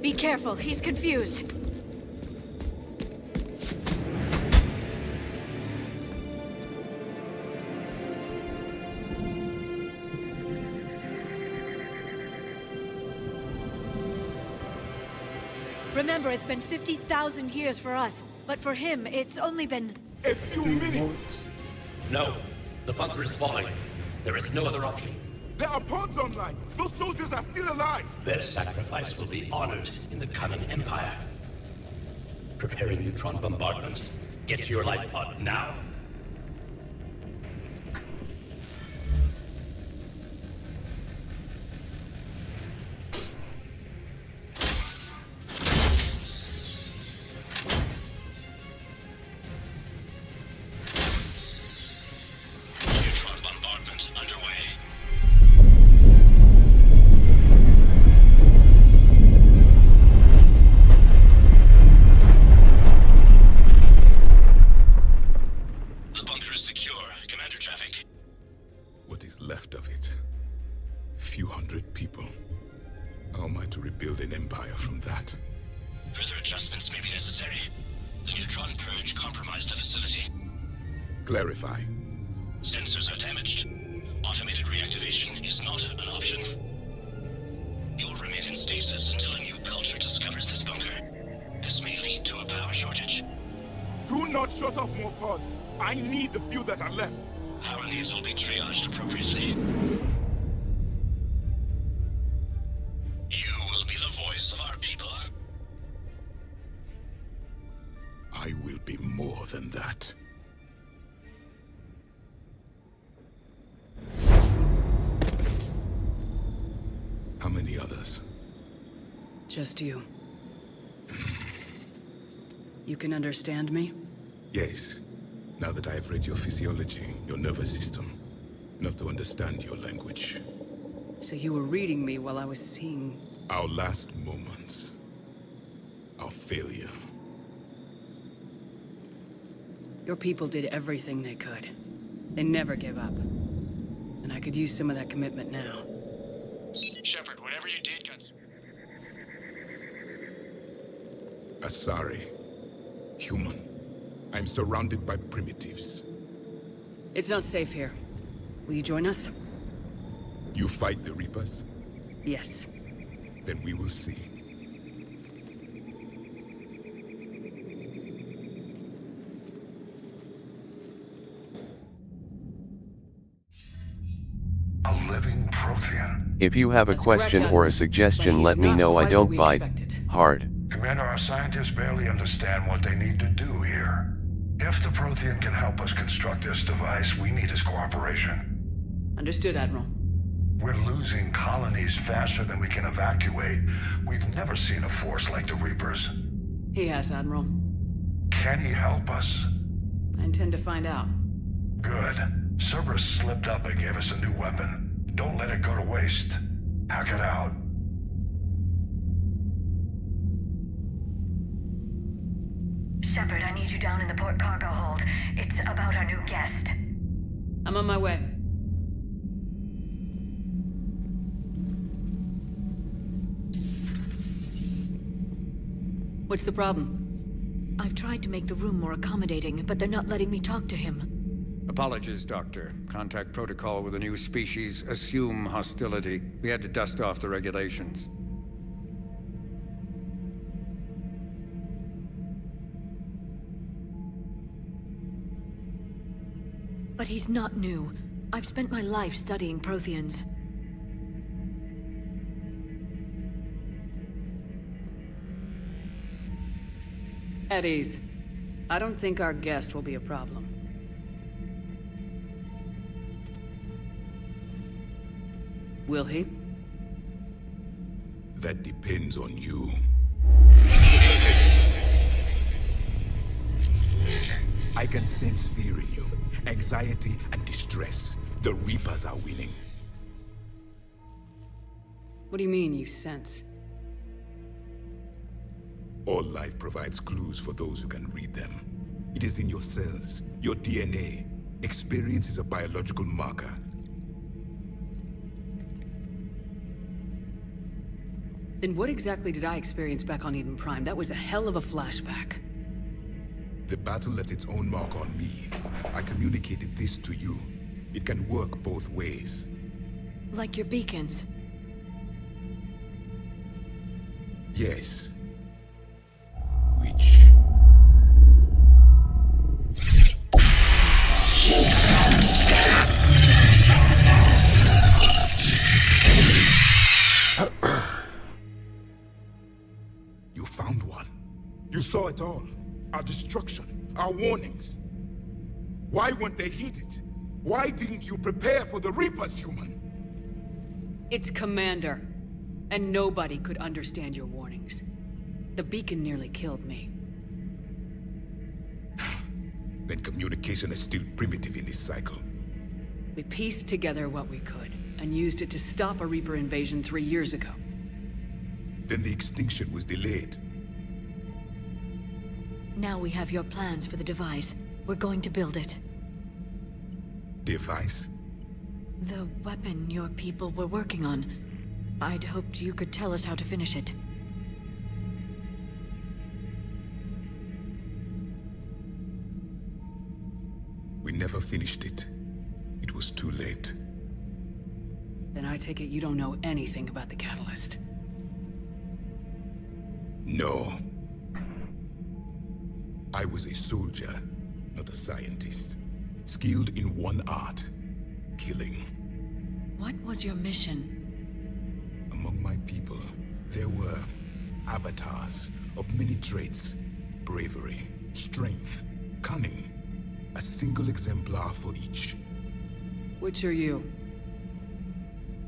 [SPEAKER 11] Be careful, he's confused. Remember, it's been 50,000 years for us, but for him, it's only been...
[SPEAKER 21] A few minutes!
[SPEAKER 4] No, the bunker is falling. There is no other option.
[SPEAKER 21] There are pods online! Those soldiers are still alive!
[SPEAKER 4] Their sacrifice will be honored in the coming Empire. Preparing neutron bombardment. Get to your life pod now. Neutron bombardment underway.
[SPEAKER 21] left of it. Few hundred people. How am I to rebuild an empire from that?
[SPEAKER 4] Further adjustments may be necessary. The neutron purge compromised the facility.
[SPEAKER 21] Clarify.
[SPEAKER 4] Sensors are damaged. Automated reactivation is not an option. You'll remain in stasis until a new culture discovers this bunker. This may lead to a power shortage.
[SPEAKER 21] Do not shut off more pods. I need the few that are left.
[SPEAKER 4] Power needs will be triaged appropriately. You will be the voice of our people.
[SPEAKER 21] I will be more than that. How many others?
[SPEAKER 6] Just you. You can understand me?
[SPEAKER 21] Yes. Now that I have read your physiology, your nervous system, enough to understand your language.
[SPEAKER 6] So you were reading me while I was seeing...
[SPEAKER 21] Our last moments. Our failure.
[SPEAKER 6] Your people did everything they could. They never gave up. And I could use some of that commitment now.
[SPEAKER 10] Shepard, whatever you did got...
[SPEAKER 21] Asari. Human. I'm surrounded by primitives.
[SPEAKER 6] It's not safe here. Will you join us?
[SPEAKER 21] You fight the Reapers?
[SPEAKER 6] Yes.
[SPEAKER 21] Then we will see.
[SPEAKER 17] A living Prothean.
[SPEAKER 2] If you have a question or a suggestion, let me know. I don't bite hard.
[SPEAKER 17] Commander, our scientists barely understand what they need to do here. If the Prothean can help us construct this device, we need his cooperation.
[SPEAKER 6] Understood, Admiral.
[SPEAKER 17] We're losing colonies faster than we can evacuate. We've never seen a force like the Reapers.
[SPEAKER 6] He has, Admiral.
[SPEAKER 17] Can he help us?
[SPEAKER 6] I intend to find out.
[SPEAKER 17] Good. Cerberus slipped up and gave us a new weapon. Don't let it go to waste. Hack it out.
[SPEAKER 13] Shepard, I need you down in the port cargo hold. It's about our new guest.
[SPEAKER 6] I'm on my way. What's the problem?
[SPEAKER 11] I've tried to make the room more accommodating, but they're not letting me talk to him.
[SPEAKER 7] Apologies, Doctor. Contact protocol with a new species. Assume hostility. We had to dust off the regulations.
[SPEAKER 11] But he's not new. I've spent my life studying Protheans.
[SPEAKER 6] At ease. I don't think our guest will be a problem. Will he?
[SPEAKER 21] That depends on you. I can sense fear in you. Anxiety and distress. The Reapers are winning.
[SPEAKER 6] What do you mean, you sense?
[SPEAKER 21] All life provides clues for those who can read them. It is in your cells, your DNA. Experience is a biological marker.
[SPEAKER 6] Then what exactly did I experience back on Eden Prime? That was a hell of a flashback.
[SPEAKER 21] The battle left its own mark on me. I communicated this to you. It can work both ways.
[SPEAKER 11] Like your beacons.
[SPEAKER 21] Yes. Which... You found one. You saw it all. Our destruction, our warnings. Why weren't they heeded? Why didn't you prepare for the Reapers, human?
[SPEAKER 6] It's Commander. And nobody could understand your warnings. The beacon nearly killed me.
[SPEAKER 21] Then communication is still primitive in this cycle.
[SPEAKER 6] We pieced together what we could, and used it to stop a Reaper invasion 3 years ago.
[SPEAKER 21] Then the extinction was delayed.
[SPEAKER 11] Now we have your plans for the device. We're going to build it.
[SPEAKER 21] Device?
[SPEAKER 11] The weapon your people were working on. I'd hoped you could tell us how to finish it.
[SPEAKER 21] We never finished it. It was too late.
[SPEAKER 6] Then I take it you don't know anything about the catalyst.
[SPEAKER 21] No. I was a soldier, not a scientist. Skilled in one art, killing.
[SPEAKER 11] What was your mission?
[SPEAKER 21] Among my people, there were avatars of many traits. Bravery, strength, cunning. A single exemplar for each.
[SPEAKER 6] Which are you?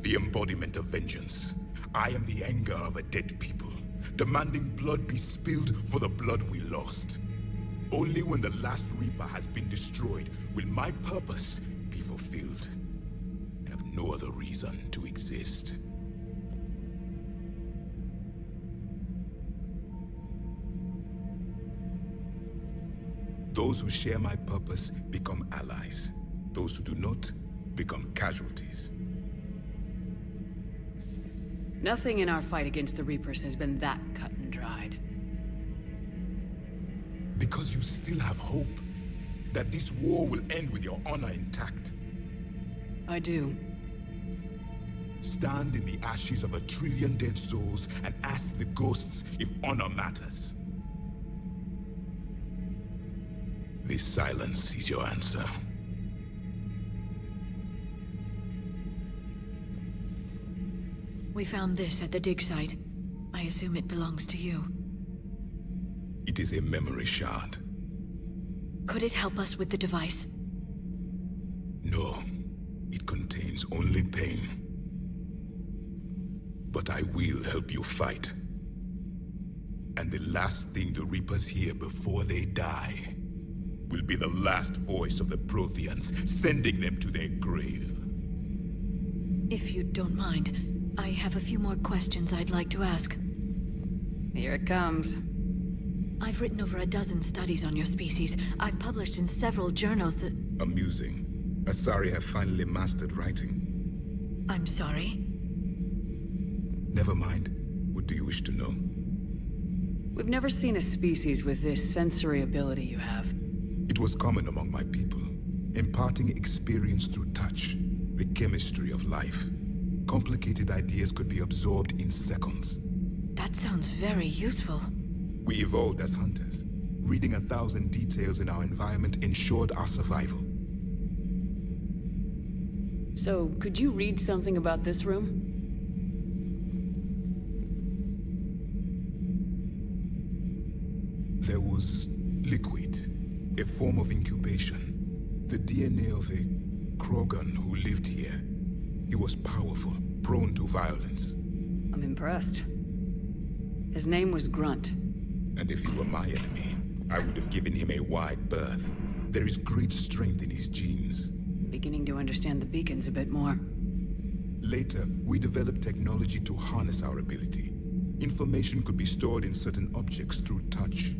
[SPEAKER 21] The embodiment of vengeance. I am the anger of a dead people, demanding blood be spilled for the blood we lost. Only when the last Reaper has been destroyed will my purpose be fulfilled. I have no other reason to exist. Those who share my purpose become allies. Those who do not become casualties.
[SPEAKER 6] Nothing in our fight against the Reapers has been that cut and dried.
[SPEAKER 21] Because you still have hope that this war will end with your honor intact.
[SPEAKER 6] I do.
[SPEAKER 21] Stand in the ashes of 1 trillion dead souls and ask the ghosts if honor matters. This silence is your answer.
[SPEAKER 11] We found this at the dig site. I assume it belongs to you.
[SPEAKER 21] It is a memory shard.
[SPEAKER 11] Could it help us with the device?
[SPEAKER 21] No, it contains only pain. But I will help you fight. And the last thing the Reapers hear before they die will be the last voice of the Protheans, sending them to their grave.
[SPEAKER 11] If you don't mind, I have a few more questions I'd like to ask.
[SPEAKER 6] Here it comes.
[SPEAKER 11] I've written over a dozen studies on your species. I've published in several journals that...
[SPEAKER 21] Amusing. Asari have finally mastered writing.
[SPEAKER 11] I'm sorry?
[SPEAKER 21] Never mind. What do you wish to know?
[SPEAKER 6] We've never seen a species with this sensory ability you have.
[SPEAKER 21] It was common among my people, imparting experience through touch, the chemistry of life. Complicated ideas could be absorbed in seconds.
[SPEAKER 11] That sounds very useful.
[SPEAKER 21] We evolved as hunters. Reading 1,000 details in our environment ensured our survival.
[SPEAKER 6] So, could you read something about this room?
[SPEAKER 21] There was liquid, a form of incubation. The DNA of a Krogan who lived here. He was powerful, prone to violence.
[SPEAKER 6] I'm impressed. His name was Grunt.
[SPEAKER 21] And if he were my enemy, I would have given him a wide berth. There is great strength in his genes.
[SPEAKER 6] I'm beginning to understand the beacons a bit more.
[SPEAKER 21] Later, we developed technology to harness our ability. Information could be stored in certain objects through touch.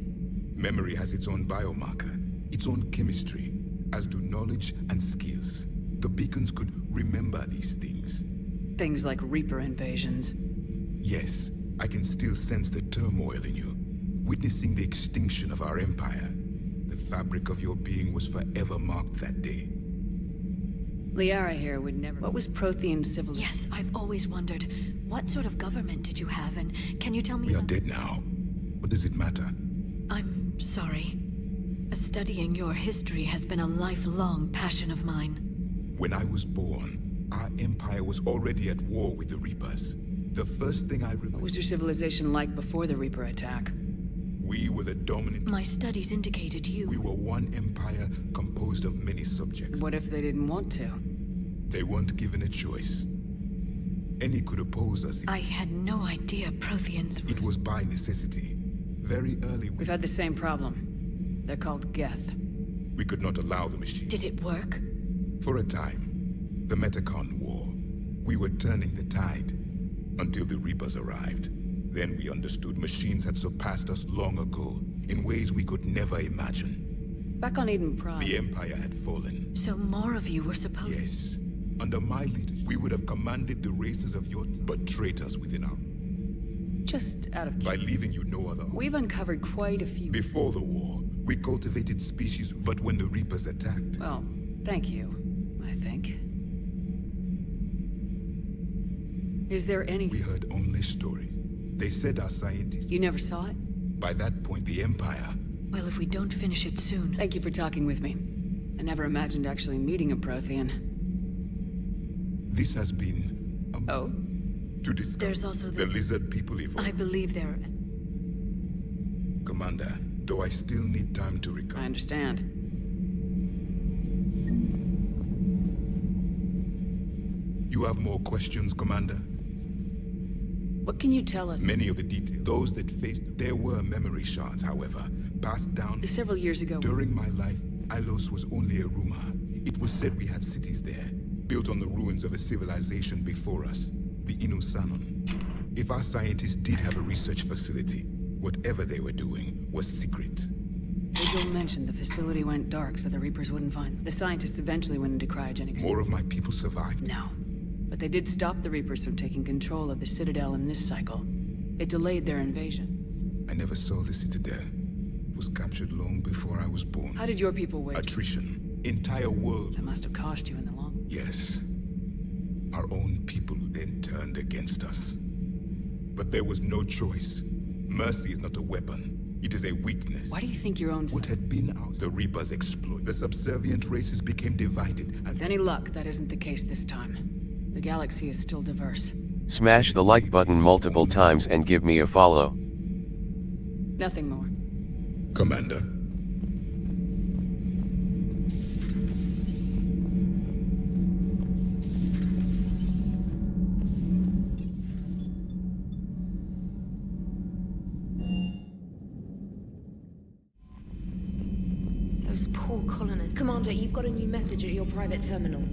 [SPEAKER 21] Memory has its own biomarker, its own chemistry, as do knowledge and skills. The beacons could remember these things.
[SPEAKER 6] Things like Reaper invasions.
[SPEAKER 21] Yes, I can still sense the turmoil in you, witnessing the extinction of our empire. The fabric of your being was forever marked that day.
[SPEAKER 6] Liara here would never... What was Prothean civilization?
[SPEAKER 11] Yes, I've always wondered. What sort of government did you have, and can you tell me...
[SPEAKER 21] We are dead now. What does it matter?
[SPEAKER 11] I'm sorry. Studying your history has been a lifelong passion of mine.
[SPEAKER 21] When I was born, our empire was already at war with the Reapers. The first thing I remember...
[SPEAKER 6] What was your civilization like before the Reaper attack?
[SPEAKER 21] We were the dominant...
[SPEAKER 11] My studies indicated you...
[SPEAKER 21] We were one empire composed of many subjects.
[SPEAKER 6] What if they didn't want to?
[SPEAKER 21] They weren't given a choice. Any could oppose us.
[SPEAKER 11] I had no idea Protheans were...
[SPEAKER 21] It was by necessity. Very early...
[SPEAKER 6] We've had the same problem. They're called Geth.
[SPEAKER 21] We could not allow the machine.
[SPEAKER 11] Did it work?
[SPEAKER 21] For a time. The Metacon War. We were turning the tide. Until the Reapers arrived. Then we understood machines had surpassed us long ago, in ways we could never imagine.
[SPEAKER 6] Back on Eden Prime.
[SPEAKER 21] The Empire had fallen.
[SPEAKER 11] So more of you were supposed...
[SPEAKER 21] Yes. Under my leadership, we would have commanded the races of your... but traitors within our...
[SPEAKER 6] Just out of...
[SPEAKER 21] By leaving you no other...
[SPEAKER 6] We've uncovered quite a few...
[SPEAKER 21] Before the war, we cultivated species, but when the Reapers attacked...
[SPEAKER 6] Well, thank you, I think. Is there any...
[SPEAKER 21] We heard only stories. They said our scientists...
[SPEAKER 6] You never saw it?
[SPEAKER 21] By that point, the Empire...
[SPEAKER 11] Well, if we don't finish it soon...
[SPEAKER 6] Thank you for talking with me. I never imagined actually meeting a Prothean.
[SPEAKER 21] This has been...
[SPEAKER 6] Oh?
[SPEAKER 21] To discover
[SPEAKER 11] There's also
[SPEAKER 21] the
[SPEAKER 11] this...
[SPEAKER 21] lizard people evolved.
[SPEAKER 11] I believe they're...
[SPEAKER 21] Commander, though I still need time to recover.
[SPEAKER 6] I understand.
[SPEAKER 21] You have more questions, Commander?
[SPEAKER 6] What can you tell us?
[SPEAKER 21] Many of the details. Those that faced... There were memory shards, however, passed down...
[SPEAKER 6] Several years ago.
[SPEAKER 21] During my life, Ilos was only a rumor. It was said we had cities there, built on the ruins of a civilization before us, the Inusanon. If our scientists did have a research facility, whatever they were doing was secret.
[SPEAKER 6] Vigil mentioned the facility went dark so the Reapers wouldn't find them. The scientists eventually went into cryogenics.
[SPEAKER 21] More of my people survived?
[SPEAKER 6] No. But they did stop the Reapers from taking control of the Citadel in this cycle. It delayed their invasion.
[SPEAKER 21] I never saw the Citadel. It was captured long before I was born.
[SPEAKER 6] How did your people wage?
[SPEAKER 21] Attrition. Entire world.
[SPEAKER 6] That must have cost you in the long run.
[SPEAKER 21] Yes. Our own people then turned against us. But there was no choice. Mercy is not a weapon. It is a weakness.
[SPEAKER 6] Why do you think your own...
[SPEAKER 21] What had been out, the Reapers exploit. The subservient races became divided. And
[SPEAKER 6] with any luck, that isn't the case this time. The galaxy is still diverse.
[SPEAKER 2] Smash the like button multiple times and give me a follow.
[SPEAKER 6] Nothing more.
[SPEAKER 21] Commander.
[SPEAKER 13] Those poor colonists. Commander, you've got a new message at your private terminal.